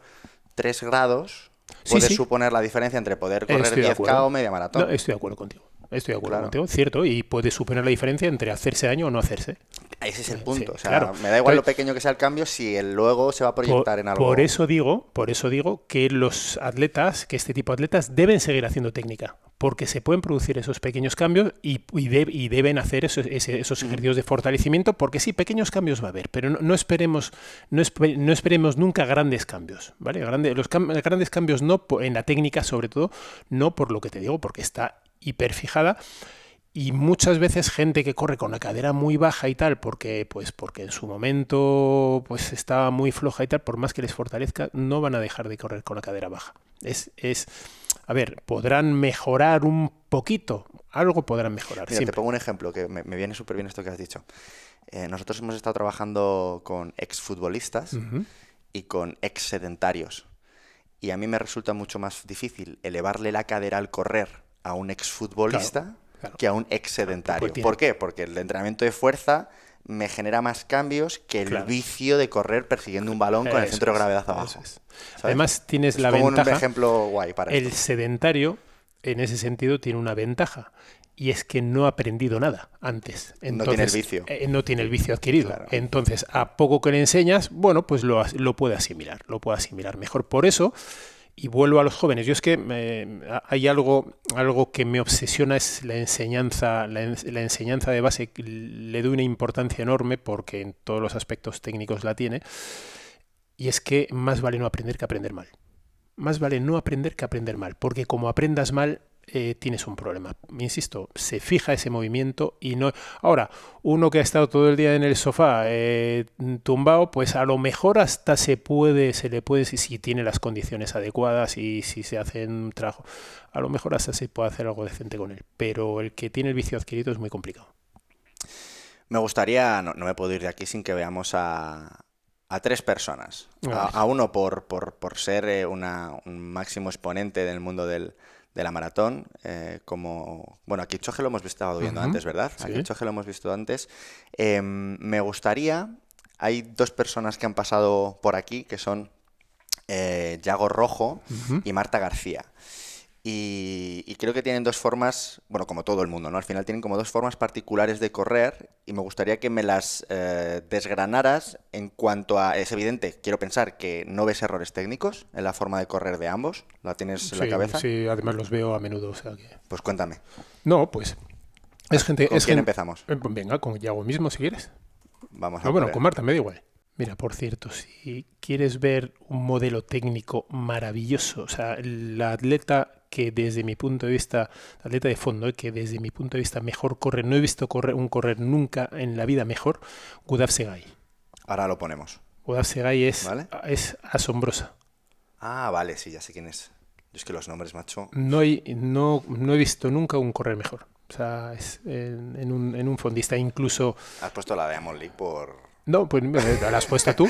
3 grados puede suponer la diferencia entre poder correr 10K o media maratón.
No, estoy de acuerdo contigo. Contigo, cierto, y puede suponer la diferencia entre hacerse daño o no hacerse.
Ese es el punto. Me da igual lo pequeño que sea el cambio si el luego se va a proyectar en algo.
Por eso digo que este tipo de atletas deben seguir haciendo técnica, porque se pueden producir esos pequeños cambios y deben hacer esos ejercicios de fortalecimiento, porque sí, pequeños cambios va a haber, pero no esperemos nunca grandes cambios, ¿vale? Los grandes cambios no en la técnica, sobre todo, no por lo que te digo, porque está hiperfijada, y muchas veces gente que corre con la cadera muy baja y tal, porque en su momento pues estaba muy floja y tal, por más que les fortalezca, no van a dejar de correr con la cadera baja. A ver, podrán mejorar un poquito, algo podrán mejorar.
Mira, te pongo un ejemplo que me viene súper bien esto que has dicho. Nosotros hemos estado trabajando con exfutbolistas y con exsedentarios, y a mí me resulta mucho más difícil elevarle la cadera al correr a un exfutbolista que a un excedentario. ¿Por qué? Porque el entrenamiento de fuerza me genera más cambios que el vicio de correr persiguiendo un balón con el centro de gravedad abajo.
Además, tienes la
como
ventaja.
Un ejemplo guay para
el
esto.
Sedentario, en ese sentido, tiene una ventaja. Y es que no ha aprendido nada antes. Entonces,
no tiene el vicio.
No tiene el vicio adquirido.
Claro.
Entonces, a poco que le enseñas, bueno, pues lo puede asimilar. Lo puede asimilar mejor. Por eso... Y vuelvo a los jóvenes. Yo es que hay algo que me obsesiona, es la enseñanza de base. Le doy una importancia enorme porque en todos los aspectos técnicos la tiene. Y es que más vale no aprender que aprender mal. Más vale no aprender que aprender mal. Porque como aprendas mal, tienes un problema. Insisto, se fija ese movimiento y no... Ahora, uno que ha estado todo el día en el sofá tumbado, pues a lo mejor hasta se le puede, si tiene las condiciones adecuadas y si se hace un trabajo, a lo mejor hasta se puede hacer algo decente con él. Pero el que tiene el vicio adquirido es muy complicado.
Me gustaría, no me puedo ir de aquí sin que veamos a 3 personas. A uno por ser un máximo exponente del mundo de la maratón, bueno, a Kipchoge lo hemos estado viendo antes, ¿verdad? A Kipchoge lo hemos visto antes. Me gustaría, hay 2 personas que han pasado por aquí, que son Yago Rojo y Marta García. Y creo que tienen dos formas, bueno, como todo el mundo, ¿no? Al final tienen como dos formas particulares de correr y me gustaría que me las desgranaras en cuanto a... Es evidente, quiero pensar que no ves errores técnicos en la forma de correr de ambos. ¿La tienes en la cabeza?
Sí, además los veo a menudo. O sea que...
Pues cuéntame.
No, pues... Es gente,
¿Con
es
quién
gen-
empezamos?
Venga, con Yago mismo si quieres.
Vamos a
No, bueno,
por
con
él.
Marta me da igual. Mira, por cierto, si quieres ver un modelo técnico maravilloso, o sea, la atleta que desde mi punto de vista, la atleta de fondo, que desde mi punto de vista mejor corre, no he visto correr nunca en la vida mejor, Gudaf Segay.
Ahora lo ponemos.
Gudaf Segay
¿Vale?
es asombrosa.
Ah, vale, sí, ya sé quién es. Yo es que los nombres, macho...
No he visto nunca un correr mejor. O sea, es en un fondista, incluso...
Has puesto la Diamond League por...
No, pues la has puesto tú.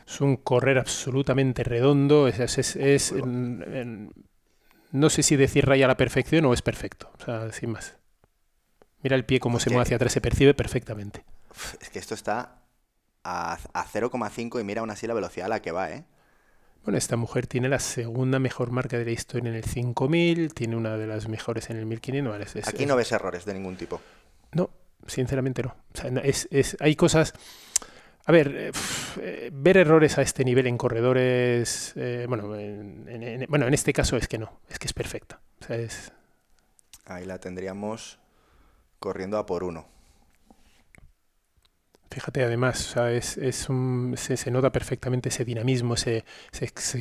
Es un correr absolutamente redondo. No sé si decir raya a la perfección o es perfecto. O sea, sin más. Mira el pie cómo se mueve hacia atrás, se percibe perfectamente.
Es que esto está a 0,5 y mira aún así la velocidad a la que va, ¿eh?
Bueno, esta mujer tiene la segunda mejor marca de la historia en el 5000, tiene una de las mejores en el 1500. Vale,
Aquí no ves errores de ningún tipo.
No, sinceramente no. O sea, hay cosas... A ver, ver errores a este nivel en corredores... bueno, en este caso es que no, es que es perfecta. O sea,
Ahí la tendríamos corriendo a por 1.
fíjate, además, o sea, se nota perfectamente ese dinamismo, ese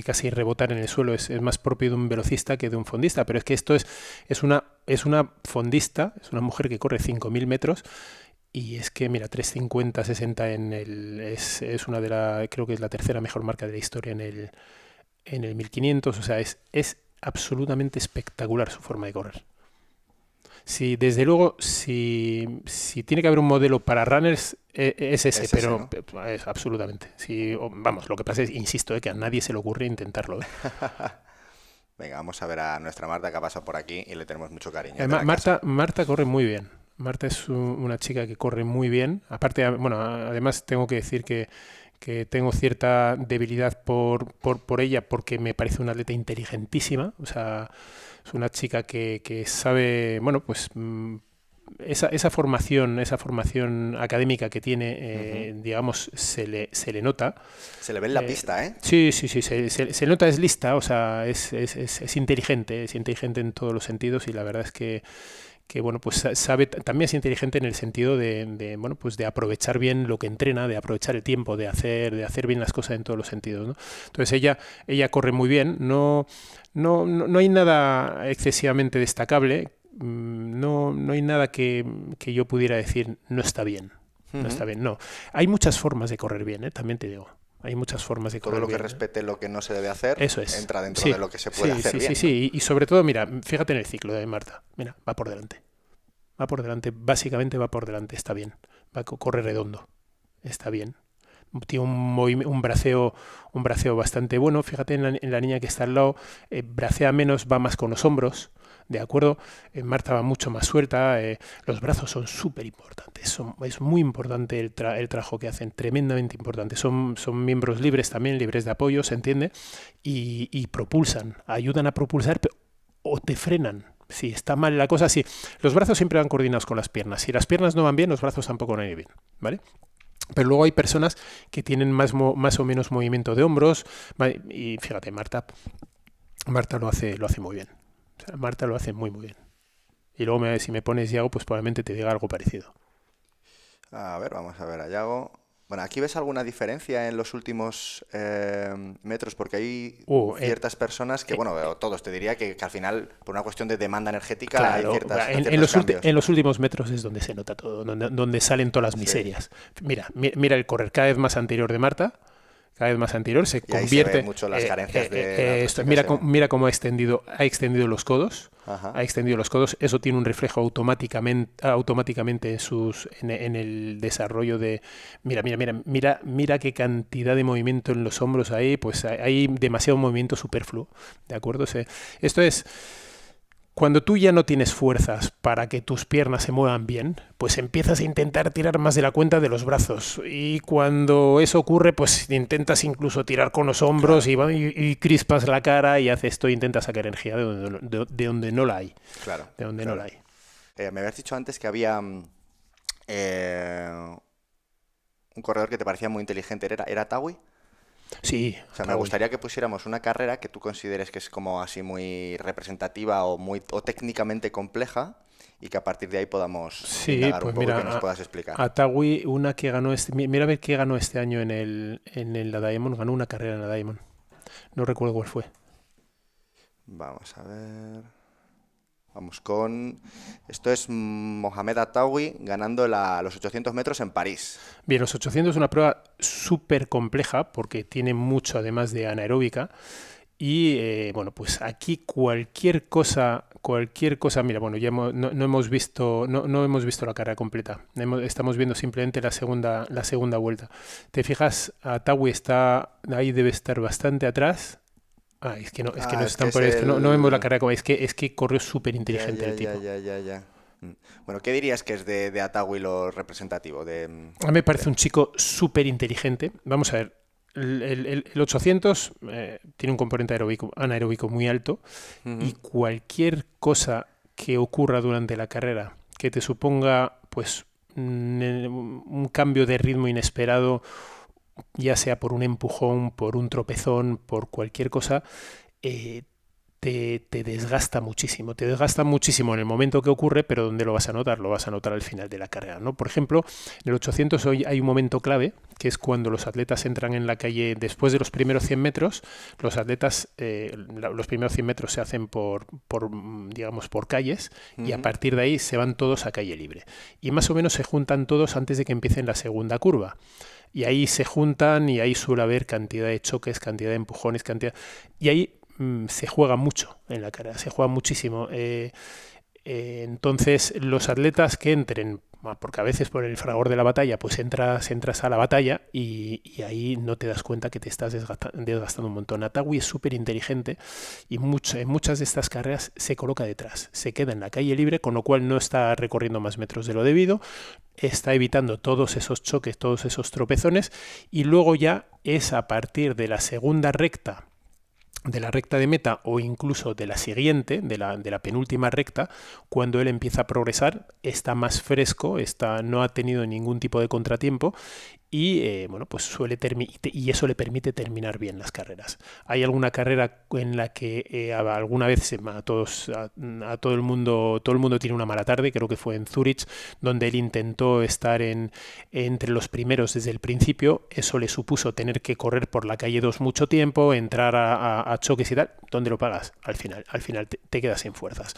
casi rebotar en el suelo. Es más propio de un velocista que de un fondista. Pero es que esto es una fondista, es una mujer que corre 5000 metros. Y es que, mira, 3:50, 60 es una creo que es la tercera mejor marca de la historia en el 1500. O sea, es absolutamente espectacular su forma de correr. Sí, desde luego, si tiene que haber un modelo para runners, es ese,
Es ese,
pero
¿no?
es absolutamente. Sí, vamos, lo que pasa es, insisto, que a nadie se le ocurre intentarlo.
Venga, vamos a ver a nuestra Marta que ha pasado por aquí y le tenemos mucho cariño. Es de la
Marta,
casa.
Marta corre muy bien. Marta es una chica que corre muy bien. Aparte, bueno, además tengo que decir que tengo cierta debilidad por ella porque me parece una atleta inteligentísima. O sea, es una chica que sabe, bueno, pues esa formación académica que tiene, digamos, se le nota.
Se le ve en la pista, ¿eh?
Sí, se nota, es lista, o sea, es inteligente en todos los sentidos y la verdad es que bueno, pues sabe, también es inteligente en el sentido bueno, pues de aprovechar bien lo que entrena, de aprovechar el tiempo, de hacer bien las cosas en todos los sentidos, ¿no? Entonces ella corre muy bien, no hay nada excesivamente destacable, no hay nada que yo pudiera decir no está bien, no está bien, no. Hay muchas formas de correr bien, también te digo. Hay muchas formas de correr
Todo lo que
bien,
respete lo que no se debe hacer
eso es.
entra dentro
Sí,
de lo que se puede hacer bien.
Sí. Y sobre todo, mira, fíjate en el ciclo de Marta. Mira, va por delante. Básicamente va por delante, está bien. Corre redondo, está bien. Tiene un braceo bastante bueno. Fíjate en la niña que está al lado, bracea menos, va más con los hombros, ¿de acuerdo? Marta va mucho más suelta, los brazos son súper importantes, es muy importante el trabajo que hacen, tremendamente importante. Son miembros libres también, libres de apoyo, ¿se entiende? Y propulsan, ayudan a propulsar o te frenan. Si está mal la cosa, sí. Los brazos siempre van coordinados con las piernas. Si las piernas no van bien, los brazos tampoco van a ir bien, ¿vale? Pero luego hay personas que tienen más o menos movimiento de hombros, ¿vale? Y fíjate, Marta lo hace muy bien. O sea, Marta lo hace muy bien. Y luego si me pones Yago, pues probablemente te diga algo parecido.
A ver, vamos a ver a Yago. Bueno, ¿aquí ves alguna diferencia en los últimos metros? Porque hay ciertas personas que, bueno, todos te diría que al final, por una cuestión de demanda energética,
claro,
hay ciertos cambios.
En los últimos metros es donde se nota todo, donde salen todas las miserias. Sí. Mira el correr cada vez más anterior de Marta, cada vez más anterior, se convierte...
Se ven mucho las carencias de
esto. Mira cómo ha extendido los codos. Ajá. Ha extendido los codos, eso tiene un reflejo automáticamente en el desarrollo de... Mira qué cantidad de movimiento en los hombros ahí, pues hay demasiado movimiento superfluo, ¿de acuerdo? Esto es... Cuando tú ya no tienes fuerzas para que tus piernas se muevan bien, pues empiezas a intentar tirar más de la cuenta de los brazos. Y cuando eso ocurre, pues intentas incluso tirar con los hombros y crispas la cara y haces esto, intentas sacar energía de donde no la hay.
Claro.
De donde no la hay.
Me habías dicho antes que había un corredor que te parecía muy inteligente. ¿Era Tawi?
Sí.
O sea, me gustaría que pusiéramos una carrera que tú consideres que es como así muy representativa o técnicamente compleja y que a partir de ahí podamos indagar un poco y que nos puedas explicar.
A Tawi, una que ganó mira a ver qué ganó este año en la Diamond, ganó una carrera en la Diamond. No recuerdo cuál fue.
Vamos a ver. Vamos con... Esto es Mohamed Attawi ganando los 800 metros en París.
Bien, los 800 es una prueba súper compleja porque tiene mucho además de anaeróbica. Y bueno, pues aquí cualquier cosa, mira, bueno, ya no hemos visto la carrera completa. Estamos viendo simplemente la segunda vuelta. ¿Te fijas? Attawi está ahí, debe estar bastante atrás. Es que no vemos la carrera como es que corrió súper inteligente el tipo.
Ya. Bueno, ¿qué dirías que es de Attawi lo representativo?
A mí me parece un chico súper inteligente. Vamos a ver, el 800 tiene un componente anaeróbico muy alto y cualquier cosa que ocurra durante la carrera que te suponga pues un cambio de ritmo inesperado, ya sea por un empujón, por un tropezón, por cualquier cosa, te desgasta muchísimo. Te desgasta muchísimo en el momento que ocurre, pero ¿dónde lo vas a notar? Lo vas a notar al final de la carrera, ¿no? Por ejemplo, en el 800 hoy hay un momento clave, que es cuando los atletas entran en la calle después de los primeros 100 metros. Los atletas, los primeros 100 metros se hacen por calles y a partir de ahí se van todos a calle libre. Y más o menos se juntan todos antes de que empiecen la segunda curva. Y ahí se juntan y ahí suele haber cantidad de choques, cantidad de empujones, y ahí se juega mucho en la carrera, se juega muchísimo. Entonces los atletas que entren, porque a veces por el fragor de la batalla, pues entras a la batalla y ahí no te das cuenta que te estás desgastando un montón. Attawi es súper inteligente y en muchas de estas carreras se coloca detrás, se queda en la calle libre, con lo cual no está recorriendo más metros de lo debido, está evitando todos esos choques, todos esos tropezones, y luego ya es a partir de la segunda recta, de la recta de meta o incluso de la siguiente, de la penúltima recta, cuando él empieza a progresar, está más fresco, no ha tenido ningún tipo de contratiempo y bueno, pues y eso le permite terminar bien las carreras. Hay alguna carrera en la que alguna vez a todo el mundo tiene una mala tarde, creo que fue en Zúrich, donde él intentó estar entre los primeros desde el principio. Eso le supuso tener que correr por la calle 2 mucho tiempo, entrar a choques y tal. ¿Dónde lo pagas? Al final te quedas sin fuerzas,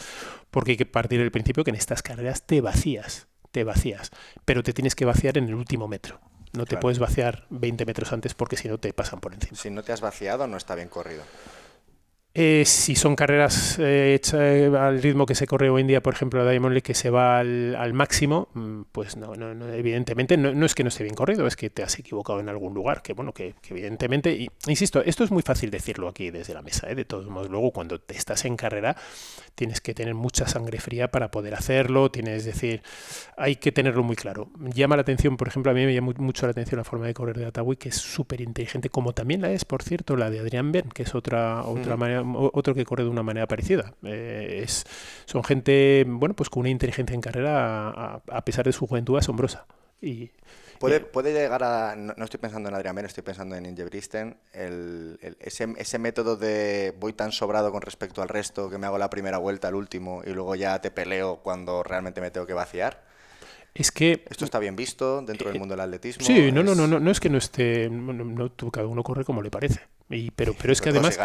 porque hay que partir del principio que en estas carreras te vacías, pero te tienes que vaciar en el último metro. No te puedes vaciar 20 metros antes porque si no te pasan por encima.
Si no te has vaciado, no está bien corrido.
Si son carreras hechas al ritmo que se corre hoy en día, por ejemplo, la Diamond League, que se va al máximo, pues no, evidentemente no es que no esté bien corrido, es que te has equivocado en algún lugar, que evidentemente, y, insisto, esto es muy fácil decirlo aquí desde la mesa, de todos modos, luego cuando te estás en carrera tienes que tener mucha sangre fría para poder hacerlo, hay que tenerlo muy claro. Llama la atención, por ejemplo, a mí me llama mucho la atención la forma de correr de Attawi, que es súper inteligente, como también la es, por cierto, la de Adrian Bent, que es otra manera, otro que corre de una manera parecida. Son gente, bueno, pues con una inteligencia en carrera a pesar de su juventud asombrosa.
Puede llegar a... No estoy pensando en Adrian Bent, estoy pensando en Ingebrigtsen, ese método de voy tan sobrado con respecto al resto que me hago la primera vuelta al último y luego ya te peleo cuando realmente me tengo que vaciar.
Es que
esto está bien visto dentro del mundo del atletismo.
Sí, no es que no esté, cada uno corre como le parece. Pero es que además,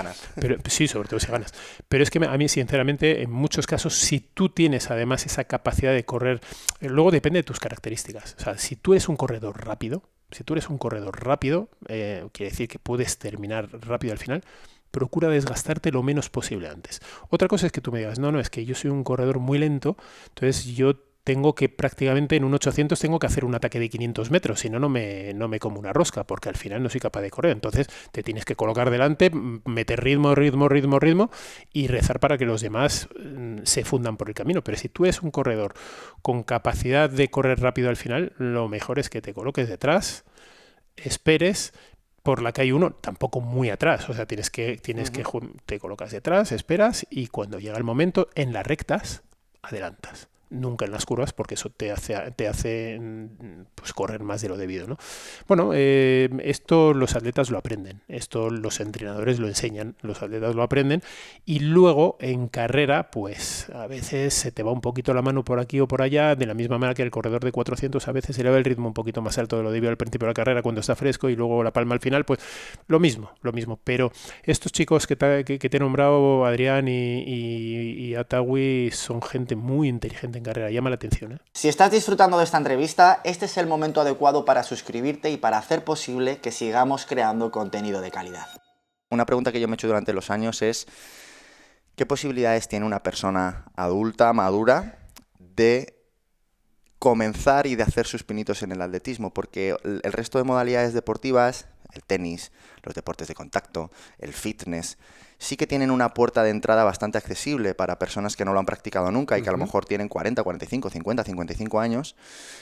sí, sobre todo si ganas. Pero es que a mí, sinceramente, en muchos casos, si tú tienes además esa capacidad de correr, luego depende de tus características. O sea, si tú eres un corredor rápido, quiere decir que puedes terminar rápido al final. Procura desgastarte lo menos posible antes. Otra cosa es que tú me digas, no, es que yo soy un corredor muy lento, entonces yo tengo que prácticamente en un 800 tengo que hacer un ataque de 500 metros, si no, no me como una rosca, porque al final no soy capaz de correr. Entonces te tienes que colocar delante, meter ritmo y rezar para que los demás se fundan por el camino. Pero si tú eres un corredor con capacidad de correr rápido al final, lo mejor es que te coloques detrás, esperes. Por la que hay uno, tampoco muy atrás, o sea, te colocas detrás, esperas y cuando llega el momento, en las rectas, adelantas. Nunca en las curvas, porque eso te hace pues, correr más de lo debido, ¿no? Bueno, esto los atletas lo aprenden, esto los entrenadores lo enseñan, los atletas lo aprenden y luego en carrera, pues a veces se te va un poquito la mano por aquí o por allá, de la misma manera que el corredor de 400 a veces eleva el ritmo un poquito más alto de lo debido al principio de la carrera cuando está fresco y luego la palma al final, pues lo mismo. Pero estos chicos que te he nombrado, Adrián y Atawi, son gente muy inteligente en carrera, llama la atención, ¿eh?
Si estás disfrutando de esta entrevista, este es el momento adecuado para suscribirte y para hacer posible que sigamos creando contenido de calidad.
Una pregunta que yo me he hecho durante los años es ¿qué posibilidades tiene una persona adulta, madura, de comenzar y de hacer sus pinitos en el atletismo? Porque el resto de modalidades deportivas, el tenis, los deportes de contacto, el fitness, sí que tienen una puerta de entrada bastante accesible para personas que no lo han practicado nunca y que a lo mejor tienen 40, 45, 50, 55 años.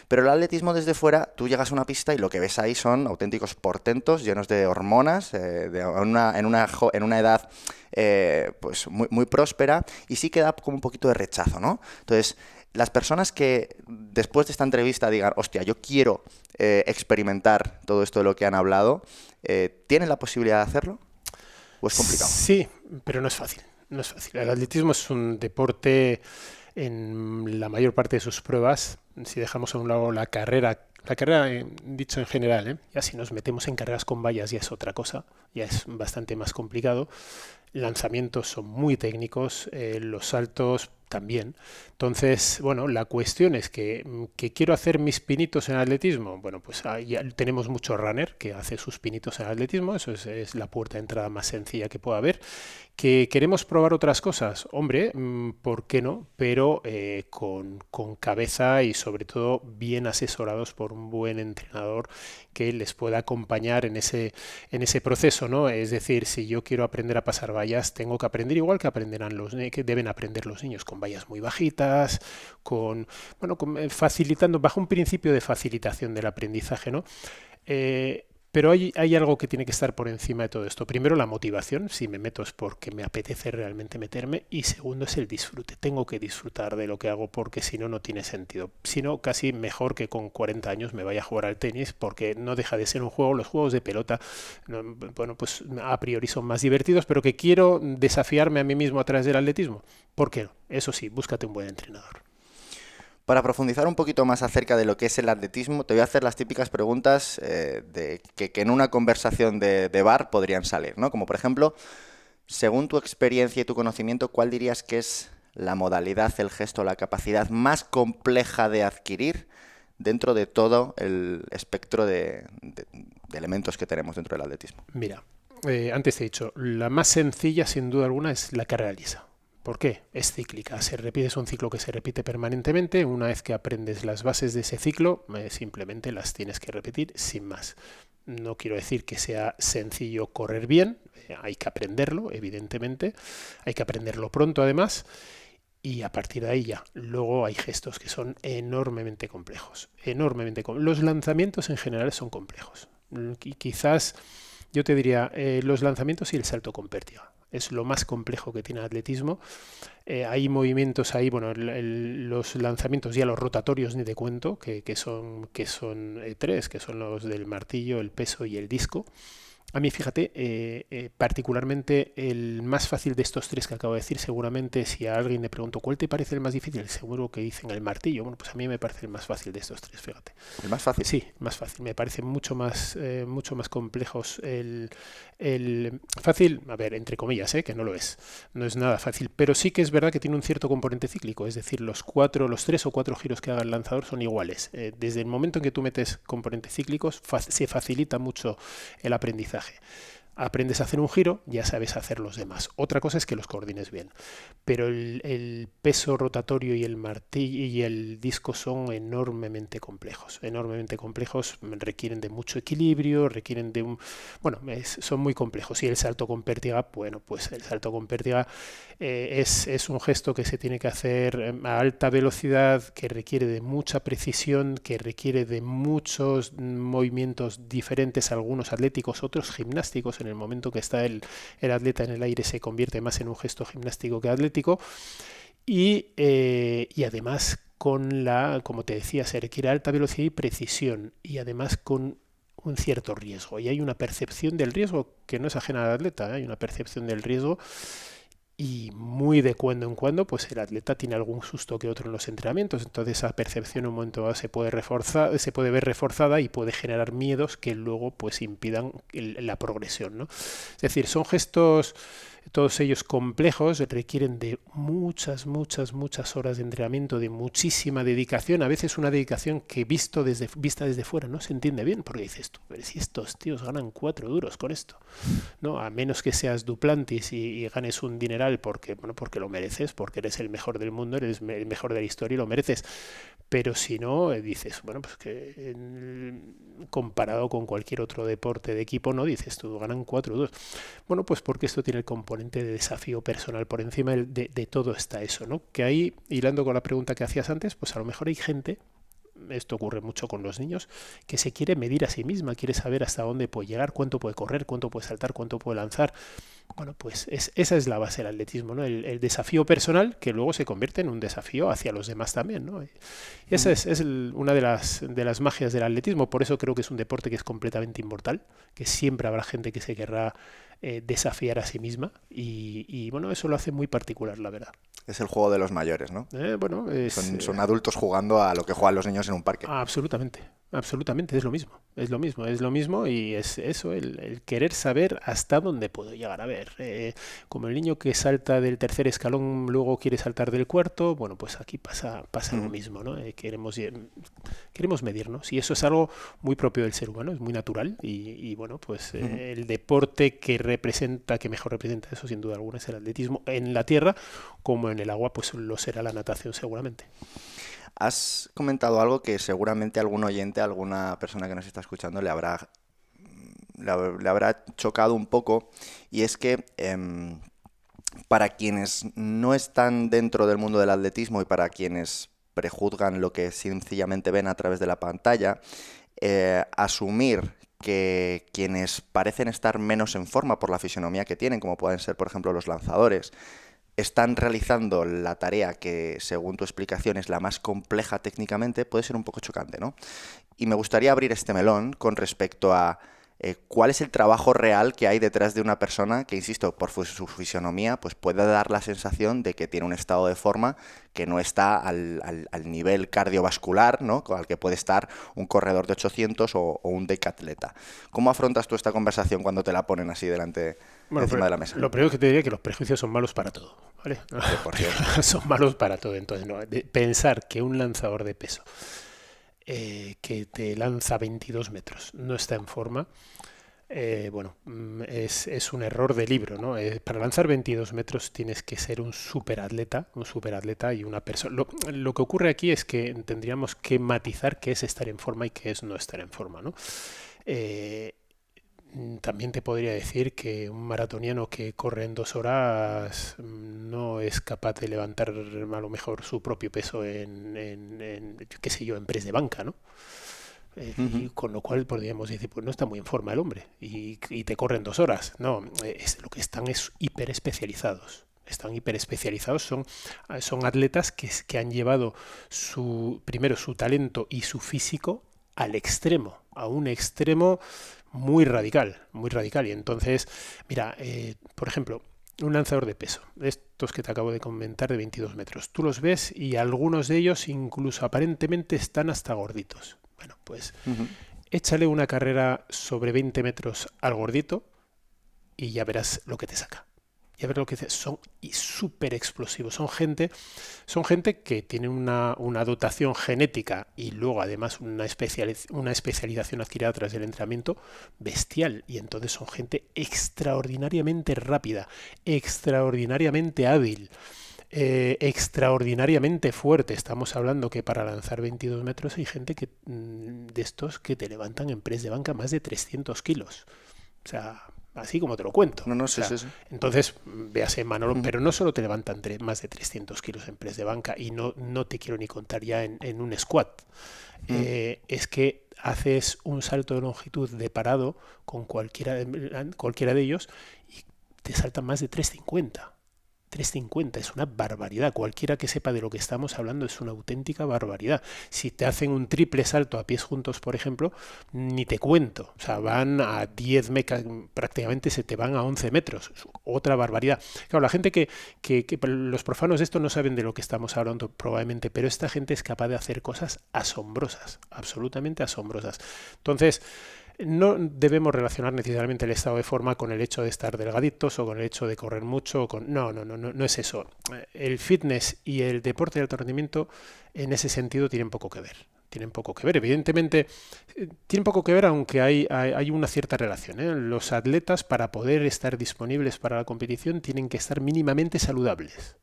Pero el atletismo desde fuera, tú llegas a una pista y lo que ves ahí son auténticos portentos llenos de hormonas, en una edad pues muy próspera, y sí que da como un poquito de rechazo, ¿no? Entonces, las personas que después de esta entrevista digan, hostia, yo quiero experimentar todo esto de lo que han hablado, ¿tienen la posibilidad de hacerlo? ¿O es complicado?
Sí, pero no es fácil. No es fácil. El atletismo es un deporte en la mayor parte de sus pruebas. Si dejamos a un lado la carrera dicho en general, ya si nos metemos en carreras con vallas ya es otra cosa, ya es bastante más complicado. Lanzamientos son muy técnicos, los saltos también. Entonces, bueno, la cuestión es que quiero hacer mis pinitos en atletismo. Bueno, pues ya tenemos mucho runner que hace sus pinitos en atletismo, eso es la puerta de entrada más sencilla que pueda haber. ¿Que queremos probar otras cosas? Hombre, ¿por qué no? Pero con cabeza y sobre todo bien asesorados por un buen entrenador que les pueda acompañar en ese proceso, ¿no? Es decir, si yo quiero aprender a pasar vallas, tengo que aprender igual que deben aprender los niños, con vallas muy bajitas, facilitando, bajo un principio de facilitación del aprendizaje, ¿no? Pero hay algo que tiene que estar por encima de todo esto. Primero, la motivación. Si me meto es porque me apetece realmente meterme. Y segundo, es el disfrute. Tengo que disfrutar de lo que hago porque si no, no tiene sentido. Si no, casi mejor que con 40 años me vaya a jugar al tenis porque no deja de ser un juego. Los juegos de pelota, bueno, pues a priori son más divertidos, pero que quiero desafiarme a mí mismo a través del atletismo. ¿Por qué no? Eso sí, búscate un buen entrenador.
Para profundizar un poquito más acerca de lo que es el atletismo, te voy a hacer las típicas preguntas que en una conversación de bar podrían salir, ¿no? Como por ejemplo, según tu experiencia y tu conocimiento, ¿cuál dirías que es la modalidad, el gesto, la capacidad más compleja de adquirir dentro de todo el espectro de elementos que tenemos dentro del atletismo?
Mira, antes te he dicho, la más sencilla sin duda alguna es la carrera lisa. ¿Por qué? Es cíclica, es un ciclo que se repite permanentemente. Una vez que aprendes las bases de ese ciclo, simplemente las tienes que repetir sin más. No quiero decir que sea sencillo correr bien, hay que aprenderlo, evidentemente, hay que aprenderlo pronto además, y a partir de ahí ya. Luego hay gestos que son enormemente complejos, Los lanzamientos en general son complejos. Quizás yo te diría los lanzamientos y el salto con pértiga. Es lo más complejo que tiene el atletismo. Hay movimientos ahí, bueno, los lanzamientos ya los rotatorios ni te cuento, que son tres, que son los del martillo, el peso y el disco. A mí, fíjate, particularmente el más fácil de estos tres que acabo de decir, seguramente si a alguien le pregunto ¿cuál te parece el más difícil? Seguro que dicen el martillo. Bueno, pues a mí me parece el más fácil de estos tres, fíjate.
¿El más fácil?
Sí, más fácil. Me parece mucho más complejos. El fácil, a ver, entre comillas, que no lo es. No es nada fácil, pero sí que es verdad que tiene un cierto componente cíclico, es decir, los 3 o 4 giros que haga el lanzador son iguales. Desde el momento en que tú metes componentes cíclicos, se facilita mucho el aprendizaje. aprendes a hacer un giro, ya sabes hacer los demás. Otra cosa es que los coordines bien. Pero el peso rotatorio y el martillo y el disco son enormemente complejos. Enormemente complejos, requieren de mucho equilibrio, requieren de un... Bueno, son muy complejos. Y el salto con pértiga, bueno, pues el salto con pértiga es un gesto que se tiene que hacer a alta velocidad, que requiere de mucha precisión, que requiere de muchos movimientos diferentes, algunos atléticos, otros gimnásticos. En el momento que está el atleta en el aire se convierte más en un gesto gimnástico que atlético y además como te decía, se requiere alta velocidad y precisión y además con un cierto riesgo y hay una percepción del riesgo que no es ajena al atleta, hay una percepción del riesgo y muy de cuando en cuando pues el atleta tiene algún susto que otro en los entrenamientos, entonces esa percepción en un momento dado se puede ver reforzada y puede generar miedos que luego pues impidan la progresión, ¿no? Es decir, son gestos todos ellos complejos, requieren de muchas horas de entrenamiento, de muchísima dedicación, a veces una dedicación que vista desde fuera no se entiende bien, porque dices tú, pero si estos tíos ganan 4 duros con esto, ¿no? A menos que seas Duplantis y ganes un dineral porque lo mereces, porque eres el mejor del mundo, eres el mejor de la historia y lo mereces. Pero si no, dices, bueno, pues que comparado con cualquier otro deporte de equipo, no dices tú, ganan 4-2. Bueno, pues porque esto tiene el componente de desafío personal. Por encima de todo está eso, ¿no? Que ahí, hilando con la pregunta que hacías antes, pues a lo mejor hay gente, esto ocurre mucho con los niños, que se quiere medir a sí misma, quiere saber hasta dónde puede llegar, cuánto puede correr, cuánto puede saltar, cuánto puede lanzar. Bueno, pues esa es la base del atletismo, ¿no? El desafío personal que luego se convierte en un desafío hacia los demás también, ¿no? Y esa es una de las magias del atletismo. Por eso creo que es un deporte que es completamente inmortal, que siempre habrá gente que se querrá desafiar a sí misma y bueno, eso lo hace muy particular, la verdad.
Es el juego de los mayores, ¿no?
Bueno,
son adultos jugando a lo que juegan los niños en un parque.
Absolutamente, es lo mismo y es eso, el querer saber hasta dónde puedo llegar. A ver, como el niño que salta del tercer escalón luego quiere saltar del cuarto, bueno, pues aquí pasa lo mismo, ¿no? Queremos medirnos y eso es algo muy propio del ser humano, es muy natural y bueno, pues el deporte que mejor representa eso sin duda alguna es el atletismo en la tierra, como en el agua pues lo será la natación seguramente.
Has comentado algo que seguramente algún oyente, alguna persona que nos está escuchando le habrá chocado un poco, y es que para quienes no están dentro del mundo del atletismo y para quienes prejuzgan lo que sencillamente ven a través de la pantalla, asumir que quienes parecen estar menos en forma por la fisonomía que tienen, como pueden ser por ejemplo los lanzadores, están realizando la tarea que, según tu explicación, es la más compleja técnicamente, puede ser un poco chocante, ¿no? Y me gustaría abrir este melón con respecto a cuál es el trabajo real que hay detrás de una persona que, insisto, por su fisonomía, pues puede dar la sensación de que tiene un estado de forma que no está al nivel cardiovascular, ¿no? Al que puede estar un corredor de 800 o un decatleta. ¿Cómo afrontas tú esta conversación cuando te la ponen así encima de la mesa?
Lo primero que te diría es que los prejuicios son malos para todo, ¿vale? Son malos para todo. Entonces, no, pensar que un lanzador de peso que te lanza 22 metros no está en forma, bueno, es un error de libro, ¿no? Para lanzar 22 metros tienes que ser un superatleta y una persona. Lo que ocurre aquí es que tendríamos que matizar qué es estar en forma y qué es no estar en forma, ¿no? También te podría decir que un maratoniano que corre en 2 horas no es capaz de levantar a lo mejor su propio peso en qué sé yo, en press de banca, ¿no? Y con lo cual podríamos decir, pues no está muy en forma el hombre y te corre en 2 horas. No, lo que están es hiperespecializados. Son atletas que han llevado primero su talento y su físico al extremo, a un extremo muy radical. Y entonces, mira, por ejemplo, un lanzador de peso, estos que te acabo de comentar de 22 metros, tú los ves y algunos de ellos incluso aparentemente están hasta gorditos. Bueno, pues échale una carrera sobre 20 metros al gordito y ya verás lo que te saca. y a ver lo que dice, son súper explosivos. Son gente que tiene una dotación genética y luego además una especialización adquirida a través del entrenamiento bestial. Y entonces son gente extraordinariamente rápida, extraordinariamente hábil, extraordinariamente fuerte. Estamos hablando que para lanzar 22 metros hay gente de estos que te levantan en press de banca más de 300 kilos. O sea, así como te lo cuento.
No,
o sea,
sí.
Entonces, véase Manolo, pero no solo te levantan más de 300 kilos en press de banca, y no te quiero ni contar ya en un squat. Es que haces un salto de longitud de parado con cualquiera de ellos y te saltan más de 350. 350 es una barbaridad. Cualquiera que sepa de lo que estamos hablando es una auténtica barbaridad. Si te hacen un triple salto a pies juntos, por ejemplo, ni te cuento. O sea, van a 10 metros, prácticamente se te van a 11 metros. Es otra barbaridad. Claro, la gente que los profanos de esto no saben de lo que estamos hablando probablemente, pero esta gente es capaz de hacer cosas asombrosas, absolutamente asombrosas. Entonces, no debemos relacionar necesariamente el estado de forma con el hecho de estar delgaditos o con el hecho de correr mucho. No es eso. El fitness y el deporte de alto rendimiento en ese sentido tienen poco que ver. Evidentemente, tienen poco que ver, aunque hay una cierta relación, ¿eh? Los atletas, para poder estar disponibles para la competición, tienen que estar mínimamente saludables.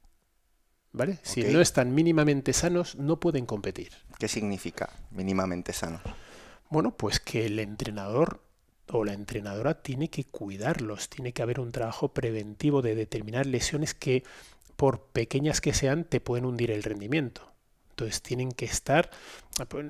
¿Vale? Okay. Si no están mínimamente sanos, no pueden competir.
¿Qué significa mínimamente sano?
Bueno, pues que el entrenador o la entrenadora tiene que cuidarlos, tiene que haber un trabajo preventivo de determinar lesiones que, por pequeñas que sean, te pueden hundir el rendimiento. Entonces tienen que estar...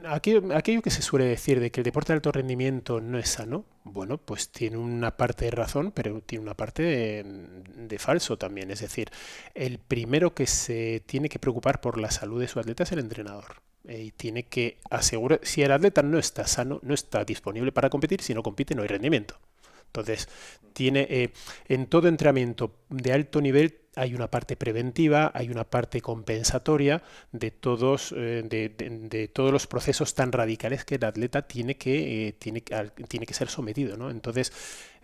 Aquello que se suele decir de que el deporte de alto rendimiento no es sano, bueno, pues tiene una parte de razón, pero tiene una parte de falso también. Es decir, el primero que se tiene que preocupar por la salud de su atleta es el entrenador. Y tiene que asegurar, si el atleta no está sano, no está disponible para competir, si no compite no hay rendimiento. Entonces, en todo entrenamiento de alto nivel hay una parte preventiva, hay una parte compensatoria de todos los procesos tan radicales que el atleta tiene que ser sometido, ¿no? Entonces,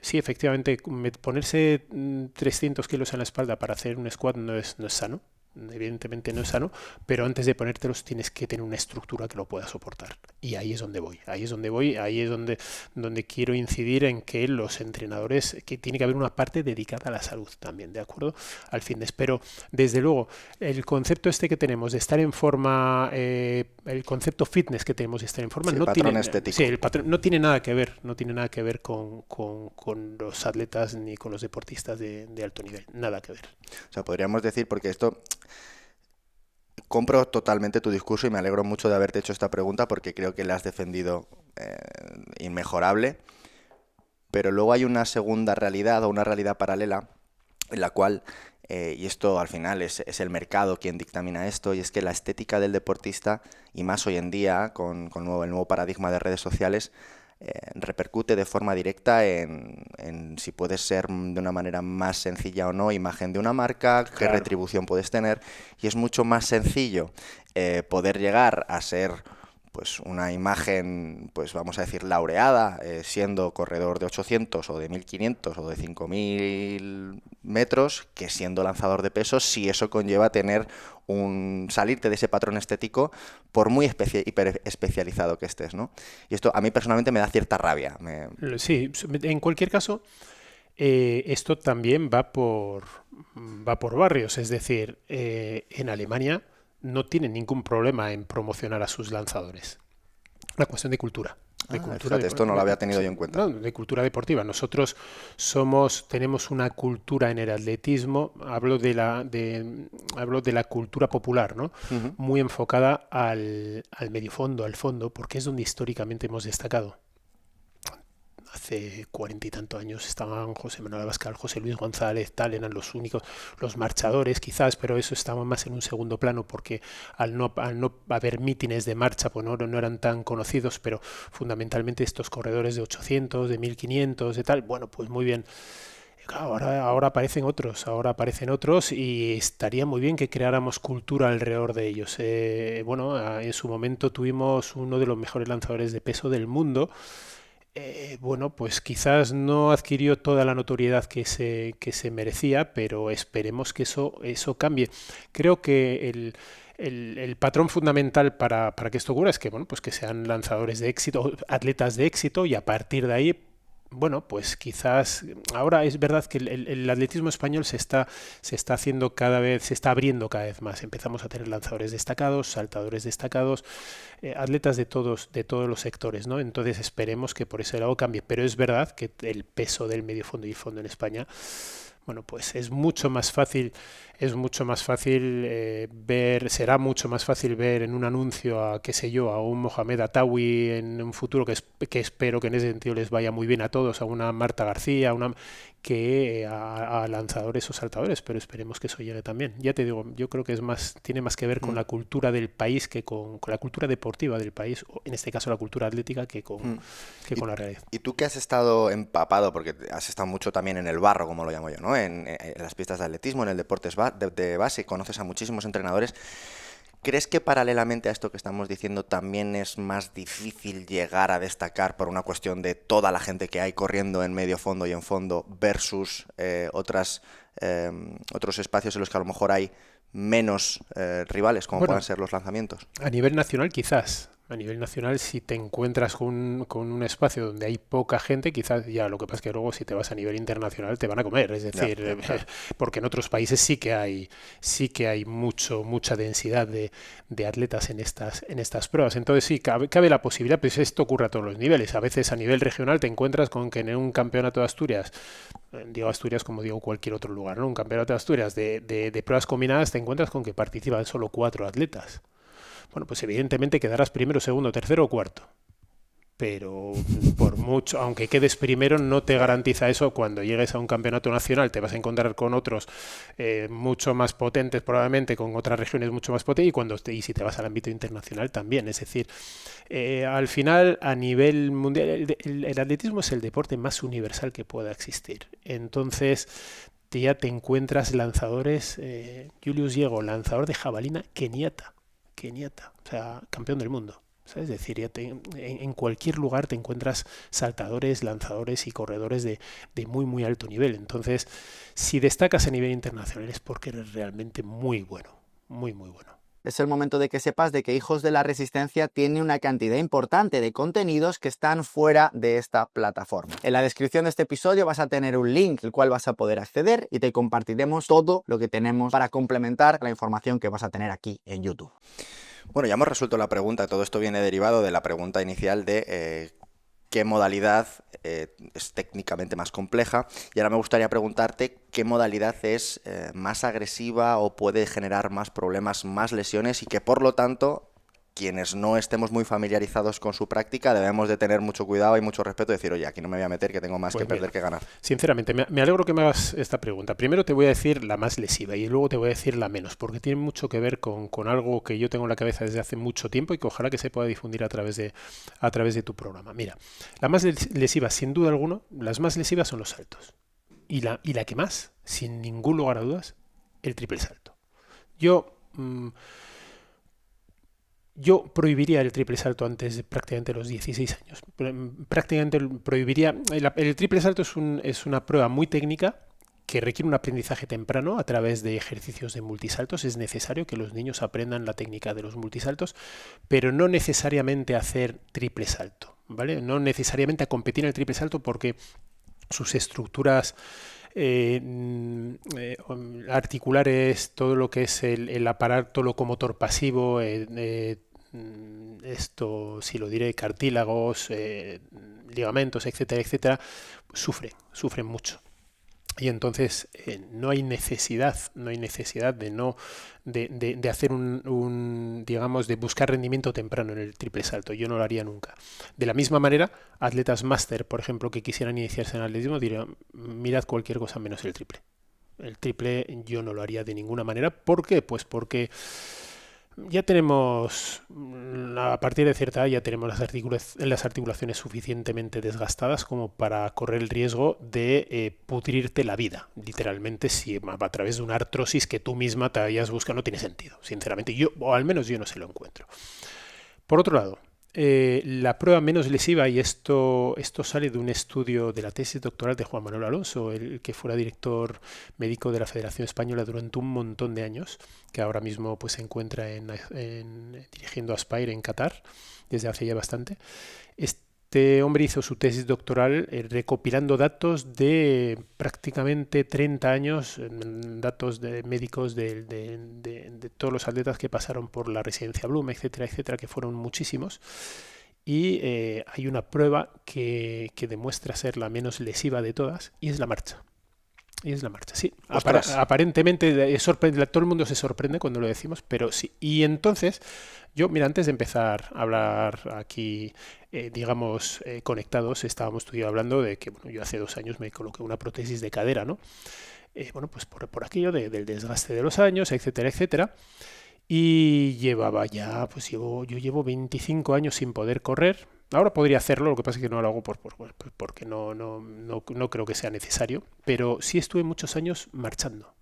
sí, efectivamente, ponerse 300 kilos en la espalda para hacer un squat no es sano. Evidentemente no es sano, pero antes de ponértelos tienes que tener una estructura que lo pueda soportar. Y ahí es donde voy, ahí es donde quiero incidir en que los entrenadores, que tiene que haber una parte dedicada a la salud también, ¿de acuerdo? Al fitness. Pero desde luego, el concepto que tenemos de estar en forma, el concepto fitness que tenemos de estar en forma,
sí,
no
patrón
tiene
estético.
Sí, el patrón no tiene nada que ver con los atletas ni con los deportistas de alto nivel, nada que ver.
O sea, podríamos decir, porque esto... Compro totalmente tu discurso y me alegro mucho de haberte hecho esta pregunta porque creo que la has defendido inmejorable, pero luego hay una segunda realidad o una realidad paralela en la cual, y esto al final es el mercado quien dictamina esto, y es que la estética del deportista, y más hoy en día con el nuevo paradigma de redes sociales, repercute de forma directa en si puedes ser de una manera más sencilla o no imagen de una marca, qué retribución puedes tener, y es mucho más sencillo poder llegar a ser pues una imagen, pues vamos a decir, laureada, siendo corredor de 800 o de 1500 o de 5000 metros, que siendo lanzador de pesos, si eso conlleva tener salirte de ese patrón estético por muy hiper especializado que estés, ¿no? Y esto a mí personalmente me da cierta rabia.
Sí, en cualquier caso, esto también va por barrios, es decir, en Alemania no tienen ningún problema en promocionar a sus lanzadores. Una cuestión de cultura.
Fíjate, esto no lo había tenido yo en cuenta.
No, de cultura deportiva. Nosotros tenemos una cultura en el atletismo, hablo de la cultura popular, ¿no? Uh-huh. Muy enfocada al medio fondo, al fondo, porque es donde históricamente hemos destacado. Hace 40 y tantos años estaban José Manuel Abascal, José Luis González, tal, eran los únicos, los marchadores quizás, pero eso estaba más en un segundo plano porque al no haber mítines de marcha, pues no eran tan conocidos, pero fundamentalmente estos corredores de 800, de 1500, de tal, bueno, pues muy bien. Ahora aparecen otros y estaría muy bien que creáramos cultura alrededor de ellos. En su momento tuvimos uno de los mejores lanzadores de peso del mundo, Bueno, pues quizás no adquirió toda la notoriedad que se merecía, pero esperemos que eso cambie. Creo que el patrón fundamental para que esto ocurra es que, bueno, pues que sean lanzadores de éxito, atletas de éxito, y a partir de ahí, bueno, pues quizás ahora es verdad que el atletismo español se está haciendo cada vez, se está abriendo cada vez más. Empezamos a tener lanzadores destacados, saltadores destacados, atletas de todos los sectores, ¿no? Entonces esperemos que por ese lado cambie. Pero es verdad que el peso del medio fondo y fondo en España, bueno, pues es mucho más fácil ver, será mucho más fácil ver en un anuncio a, qué sé yo, a un Mohamed Atawi en un futuro, que espero que en ese sentido les vaya muy bien a todos, a una Marta García, que a lanzadores o saltadores, pero esperemos que eso llegue también. Ya te digo, yo creo que tiene más que ver con la cultura del país que con la cultura deportiva del país, o en este caso la cultura atlética, que con la realidad.
Y tú que has estado empapado, porque has estado mucho también en el barro, como lo llamo yo, ¿no? En las pistas de atletismo, en el deporte de base, conoces a muchísimos entrenadores. ¿Crees que paralelamente a esto que estamos diciendo también es más difícil llegar a destacar por una cuestión de toda la gente que hay corriendo en medio fondo y en fondo versus otros espacios en los que a lo mejor hay menos rivales, como puedan ser los lanzamientos?
A nivel nacional quizás. A nivel nacional, si te encuentras con un espacio donde hay poca gente, quizás ya, lo que pasa es que luego si te vas a nivel internacional te van a comer, es decir, porque en otros países sí que hay mucha densidad de atletas en estas pruebas. Entonces sí, cabe la posibilidad, pues esto ocurre a todos los niveles. A veces a nivel regional te encuentras con que en un campeonato de Asturias, digo Asturias como digo cualquier otro lugar, ¿no? Un campeonato de Asturias de pruebas combinadas, te encuentras con que participan solo 4 atletas. Bueno, pues evidentemente quedarás primero, segundo, tercero o cuarto. Pero por mucho, aunque quedes primero, no te garantiza eso. Cuando llegues a un campeonato nacional te vas a encontrar con otros mucho más potentes, probablemente con otras regiones mucho más potentes, y si te vas al ámbito internacional también. Es decir, al final, a nivel mundial, el atletismo es el deporte más universal que pueda existir. Entonces ya te encuentras lanzadores, Julius Diego, lanzador de jabalina keniata, o sea, campeón del mundo. ¿Sabes? Es decir, en cualquier lugar te encuentras saltadores, lanzadores y corredores de muy, muy alto nivel. Entonces, si destacas a nivel internacional es porque eres realmente muy bueno, muy, muy bueno.
Es el momento de que sepas de que Hijos de la Resistencia tiene una cantidad importante de contenidos que están fuera de esta plataforma. En la descripción de este episodio vas a tener un link al cual vas a poder acceder y te compartiremos todo lo que tenemos para complementar la información que vas a tener aquí en YouTube.
Bueno, ya hemos resuelto la pregunta. Todo esto viene derivado de la pregunta inicial de qué modalidad es técnicamente más compleja. Y ahora me gustaría preguntarte qué modalidad es más agresiva o puede generar más problemas, más lesiones, y que por lo tanto quienes no estemos muy familiarizados con su práctica debemos de tener mucho cuidado y mucho respeto y decir, oye, aquí no me voy a meter, que tengo más que perder que ganar.
Sinceramente, me alegro que me hagas esta pregunta. Primero te voy a decir la más lesiva y luego te voy a decir la menos, porque tiene mucho que ver con algo que yo tengo en la cabeza desde hace mucho tiempo y que ojalá que se pueda difundir a través de tu programa. Mira, la más lesiva, sin duda alguna, las más lesivas son los saltos. Y la que más, sin ningún lugar a dudas, el triple salto. Yo prohibiría el triple salto antes de prácticamente los 16 años. Prácticamente prohibiría. El triple salto es una prueba muy técnica que requiere un aprendizaje temprano a través de ejercicios de multisaltos. Es necesario que los niños aprendan la técnica de los multisaltos, pero no necesariamente hacer triple salto, ¿vale? No necesariamente a competir en el triple salto porque sus estructuras articulares, todo lo que es el aparato locomotor pasivo, esto, si lo diré, cartílagos, ligamentos, etcétera, etcétera, sufren mucho. Y entonces no hay necesidad de hacer digamos, de buscar rendimiento temprano en el triple salto. Yo no lo haría nunca. De la misma manera, atletas máster, por ejemplo, que quisieran iniciarse en atletismo, dirían, mirad cualquier cosa menos el triple. El triple yo no lo haría de ninguna manera. ¿Por qué? Pues porque ya tenemos, a partir de cierta edad, ya tenemos las articulaciones suficientemente desgastadas como para correr el riesgo de pudrirte la vida, literalmente, si a través de una artrosis que tú misma te hayas buscado. No tiene sentido, sinceramente, o al menos yo no se lo encuentro. Por otro lado, la prueba menos lesiva, y esto sale de un estudio de la tesis doctoral de Juan Manuel Alonso, el que fuera director médico de la Federación Española durante un montón de años, que ahora mismo pues se encuentra dirigiendo a Aspire en Qatar desde hace ya bastante. Este hombre hizo su tesis doctoral recopilando datos de prácticamente 30 años, datos de médicos de todos los atletas que pasaron por la residencia Bloom, etcétera, etcétera, que fueron muchísimos. Y hay una prueba que demuestra ser la menos lesiva de todas, y es la marcha. Y es la marcha, sí. Aparentemente todo el mundo se sorprende cuando lo decimos, pero sí. Y entonces, yo, mira, antes de empezar a hablar aquí, conectados, estábamos tú y yo hablando de que, bueno, yo hace 2 años me coloqué una prótesis de cadera, ¿no? Bueno, pues por aquello del desgaste de los años, etcétera, etcétera. Y llevaba ya, pues yo llevo 25 años sin poder correr. Ahora podría hacerlo, lo que pasa es que no lo hago porque no creo que sea necesario, pero sí estuve muchos años marchando.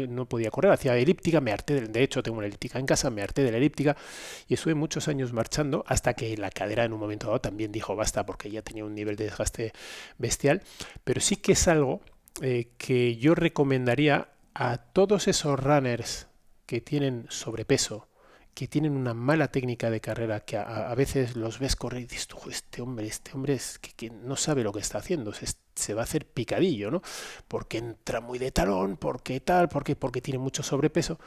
No podía correr, hacía elíptica, me harté, de hecho tengo una elíptica en casa, me harté de la elíptica y estuve muchos años marchando hasta que la cadera en un momento dado también dijo basta, porque ya tenía un nivel de desgaste bestial. Pero sí que es algo que yo recomendaría a todos esos runners que tienen sobrepeso, que tienen una mala técnica de carrera, que a veces los ves correr y dices, este hombre es que no sabe lo que está haciendo, se va a hacer picadillo, ¿no? Porque entra muy de talón, porque tiene mucho sobrepeso.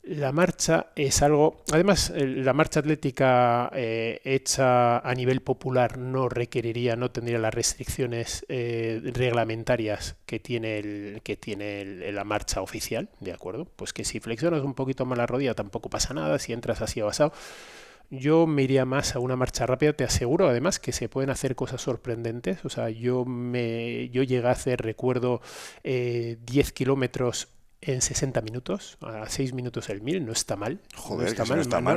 La marcha es algo, además la marcha atlética hecha a nivel popular no tendría las restricciones reglamentarias que tiene la marcha oficial, ¿de acuerdo? Pues que si flexionas un poquito más la rodilla tampoco pasa nada, si entras así basado. Yo me iría más a una marcha rápida, te aseguro además que se pueden hacer cosas sorprendentes. O sea, yo llegué a hacer, recuerdo, 10 kilómetros en 60 minutos, a 6 minutos el 1000, no está mal.
Joder,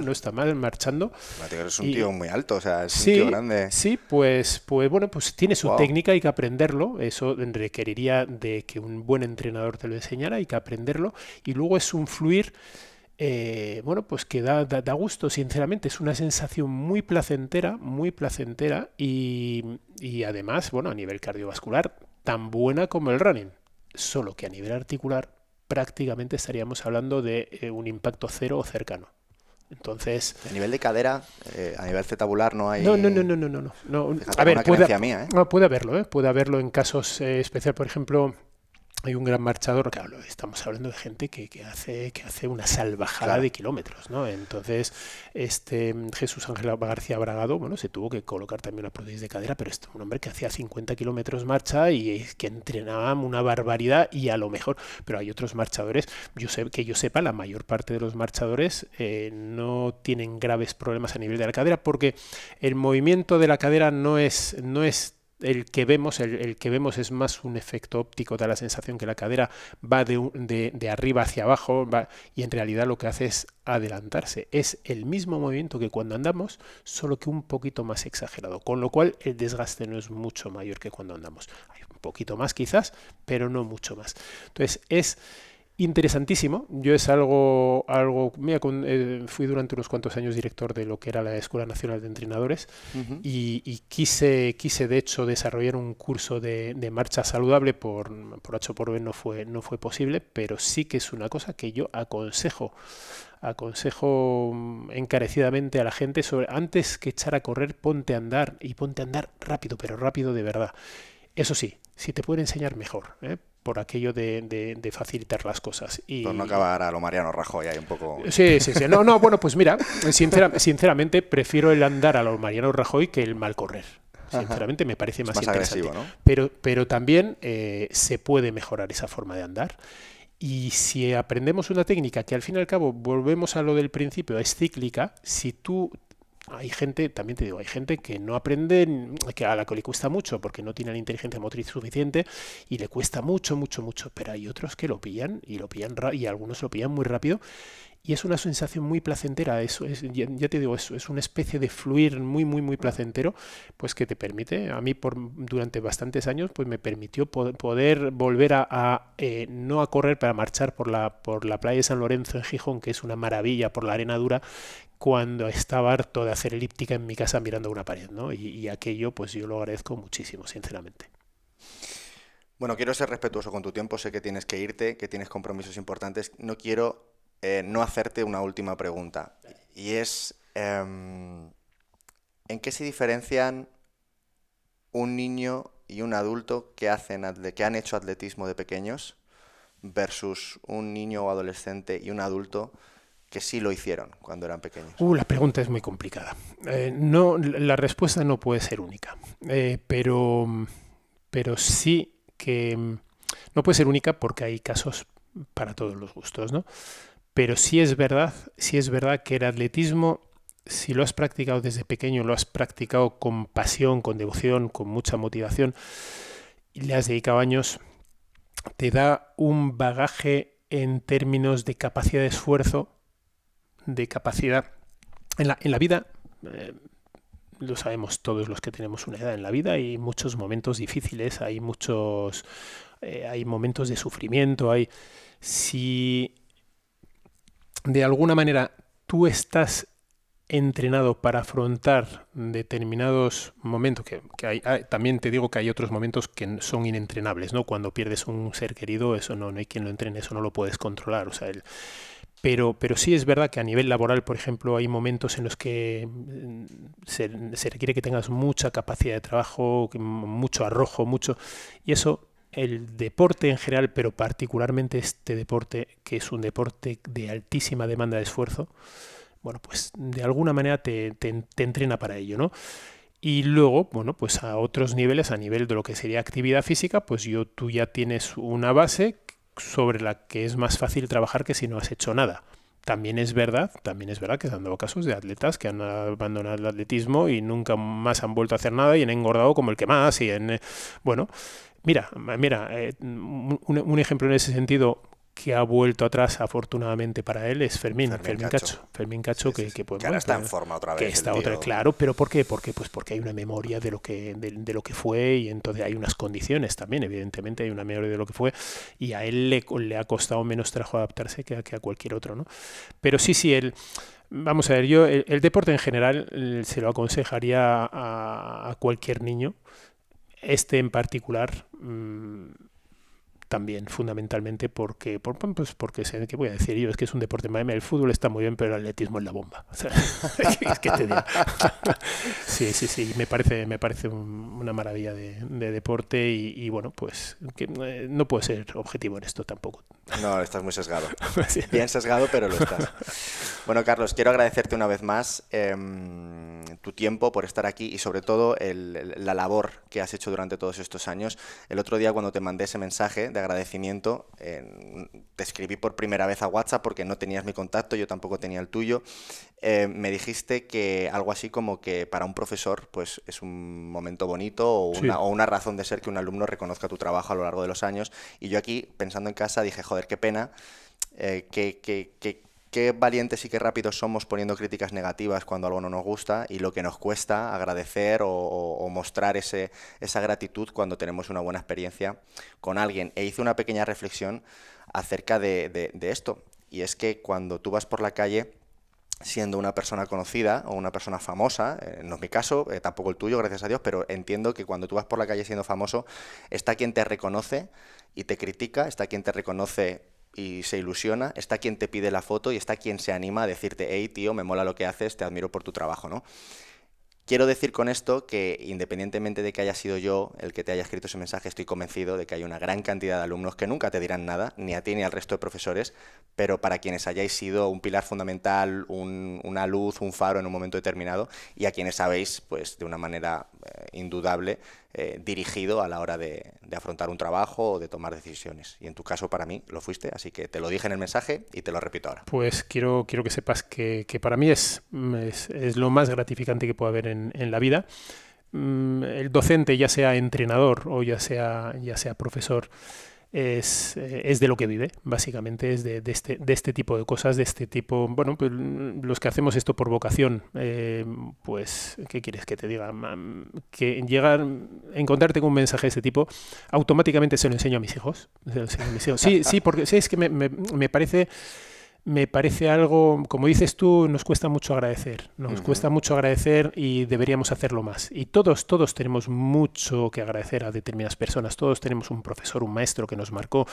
no está mal marchando.
Es un tío muy alto, o sea, es un tío grande.
Sí, pues bueno, pues tiene su técnica, hay que aprenderlo. Eso requeriría de que un buen entrenador te lo enseñara, hay que aprenderlo. Y luego es un fluir, bueno, pues que da gusto, sinceramente. Es una sensación muy placentera y además, bueno, a nivel cardiovascular, tan buena como el running. Solo que a nivel articular prácticamente estaríamos hablando de un impacto cero o cercano. Entonces,
a nivel de cadera, a nivel acetabular no hay.
No.
Fíjate,
A ver,
puede
puede haberlo en casos especiales. Por ejemplo, hay un gran marchador, claro, estamos hablando de gente que hace una salvajada de kilómetros, ¿no? Entonces, Jesús Ángel García Bragado, bueno, se tuvo que colocar también una prótesis de cadera, pero un hombre que hacía 50 kilómetros marcha y que entrenaba una barbaridad, y a lo mejor, pero hay otros marchadores, que yo sepa, la mayor parte de los marchadores no tienen graves problemas a nivel de la cadera, porque el movimiento de la cadera no es el que vemos es más un efecto óptico, da la sensación que la cadera va de arriba hacia abajo, y en realidad lo que hace es adelantarse. Es el mismo movimiento que cuando andamos, solo que un poquito más exagerado, con lo cual el desgaste no es mucho mayor que cuando andamos. Hay un poquito más quizás, pero no mucho más. Entonces es interesantísimo. Yo es algo mira, fui durante unos cuantos años director de lo que era la Escuela Nacional de Entrenadores, y quise de hecho desarrollar un curso de marcha saludable. Por H o por B no fue posible, pero sí que es una cosa que yo aconsejo encarecidamente a la gente antes que echar a correr, ponte a andar, y ponte a andar rápido, pero rápido de verdad. Eso sí, si te pueden enseñar mejor, por aquello de facilitar las cosas.
Por no acabar a lo Mariano Rajoy ahí un poco.
Sí. No, bueno, pues mira, sinceramente prefiero el andar a lo Mariano Rajoy que el mal correr. Sinceramente me parece más interesante.
Agresivo, ¿no?
Pero también se puede mejorar esa forma de andar. Y si aprendemos una técnica que al fin y al cabo, volvemos a lo del principio, es cíclica, hay gente que no aprende, a la que le cuesta mucho porque no tiene la inteligencia motriz suficiente y le cuesta mucho, pero hay otros que lo pillan y algunos lo pillan muy rápido, y es una sensación muy placentera. Eso es, ya te digo, es una especie de fluir muy placentero, pues que te permite, a mí durante bastantes años, pues me permitió poder volver no a correr, para marchar por la playa de San Lorenzo en Gijón, que es una maravilla por la arena dura, cuando estaba harto de hacer elíptica en mi casa mirando una pared, ¿no? Y aquello, pues yo lo agradezco muchísimo, sinceramente.
Bueno, quiero ser respetuoso con tu tiempo, sé que tienes que irte, que tienes compromisos importantes. No quiero no hacerte una última pregunta. Y es, ¿en qué se diferencian un niño y un adulto que han hecho atletismo de pequeños versus un niño o adolescente y un adulto que sí lo hicieron cuando eran pequeños?
La pregunta es muy complicada. No, la respuesta no puede ser única, pero sí que no puede ser única porque hay casos para todos los gustos, ¿no? Pero sí es verdad que el atletismo, si lo has practicado desde pequeño, lo has practicado con pasión, con devoción, con mucha motivación, y le has dedicado años, te da un bagaje en términos de capacidad de esfuerzo, de capacidad en la vida. Lo sabemos todos los que tenemos una edad en la vida, hay muchos momentos difíciles, hay momentos de sufrimiento, si de alguna manera tú estás entrenado para afrontar determinados momentos, también te digo que hay otros momentos que son inentrenables, ¿no? Cuando pierdes un ser querido, eso no hay quien lo entrene, eso no lo puedes controlar, o sea, pero sí es verdad que a nivel laboral, por ejemplo, hay momentos en los que se requiere que tengas mucha capacidad de trabajo, mucho arrojo, y eso, el deporte en general, pero particularmente este deporte, que es un deporte de altísima demanda de esfuerzo, bueno, pues de alguna manera te entrena para ello, ¿no? Y luego, bueno, pues a otros niveles, a nivel de lo que sería actividad física, pues tú ya tienes una base sobre la que es más fácil trabajar que si no has hecho nada. También es verdad que se han dado casos de atletas que han abandonado el atletismo y nunca más han vuelto a hacer nada y han engordado como el que más. Bueno, mira, un ejemplo en ese sentido que ha vuelto atrás afortunadamente para él es Fermín Cacho. Fermín Cacho,
sí.
Que
ahora está en forma otra vez.
Que está claro, pero ¿por qué? Pues porque hay una memoria de lo que fue, y entonces hay unas condiciones también, evidentemente hay una memoria de lo que fue, y a él le ha costado menos trabajo adaptarse que a cualquier otro, ¿no? Pero sí, vamos a ver, yo el deporte en general se lo aconsejaría a cualquier niño, en particular. También, fundamentalmente, porque sé qué voy a decir yo, es que es un deporte. El fútbol está muy bien, pero el atletismo es la bomba. O sea, ¿qué te digo? Sí, me parece una maravilla de deporte y bueno, pues que no puedo ser objetivo en esto tampoco.
No, estás muy sesgado. Bien sesgado, pero lo estás. Bueno, Carlos, quiero agradecerte una vez más tu tiempo por estar aquí y sobre todo la labor que has hecho durante todos estos años. El otro día cuando te mandé ese mensaje de agradecimiento, te escribí por primera vez a WhatsApp porque no tenías mi contacto, yo tampoco tenía el tuyo. Me dijiste que algo así como que para un profesor pues es un momento bonito o una razón de ser que un alumno reconozca tu trabajo a lo largo de los años. Y yo aquí, pensando en casa, dije, joder, qué pena, qué valientes y qué rápidos somos poniendo críticas negativas cuando algo no nos gusta y lo que nos cuesta agradecer o mostrar esa gratitud cuando tenemos una buena experiencia con alguien. E hice una pequeña reflexión acerca de esto, y es que cuando tú vas por la calle siendo una persona conocida o una persona famosa, no es mi caso, tampoco el tuyo, gracias a Dios, pero entiendo que cuando tú vas por la calle siendo famoso, está quien te reconoce y te critica, está quien te reconoce y se ilusiona, está quien te pide la foto y está quien se anima a decirte, hey tío, me mola lo que haces, te admiro por tu trabajo, ¿no? Quiero decir con esto que independientemente de que haya sido yo el que te haya escrito ese mensaje, estoy convencido de que hay una gran cantidad de alumnos que nunca te dirán nada, ni a ti ni al resto de profesores, pero para quienes hayáis sido un pilar fundamental, una luz, un faro en un momento determinado, y a quienes habéis, pues de una manera indudable, dirigido a la hora de afrontar un trabajo o de tomar decisiones. Y en tu caso, para mí, lo fuiste, así que te lo dije en el mensaje y te lo repito ahora.
Pues quiero que sepas que para mí es lo más gratificante que puede haber en la vida. El docente, ya sea entrenador o ya sea profesor, es de lo que vive, básicamente, es de este tipo de cosas, de este tipo, bueno, pues los que hacemos esto por vocación, pues, ¿qué quieres que te diga? Que encontrarte con un mensaje de este tipo, automáticamente se lo enseño a mis hijos. Sí, porque es que me parece me parece algo, como dices tú, nos cuesta mucho agradecer. Nos cuesta mucho agradecer y deberíamos hacerlo más. Y todos tenemos mucho que agradecer a determinadas personas. Todos tenemos un profesor, un maestro que nos marcó.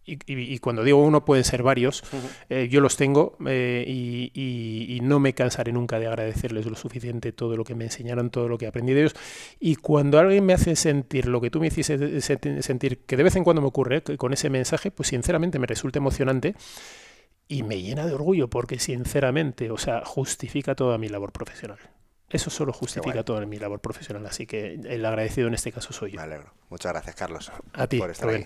Y cuando digo uno, pueden ser varios. Yo los tengo y no me cansaré nunca de agradecerles lo suficiente todo lo que me enseñaron, todo lo que aprendí de ellos. Y cuando alguien me hace sentir lo que tú me hiciste sentir, que de vez en cuando me ocurre, que con ese mensaje, pues sinceramente me resulta emocionante. Y me llena de orgullo porque, sinceramente, o sea, justifica toda mi labor profesional. Eso solo justifica toda mi labor profesional. Así que el agradecido en este caso soy yo.
Me alegro. Muchas gracias, Carlos.
A ti.
Por estar aquí.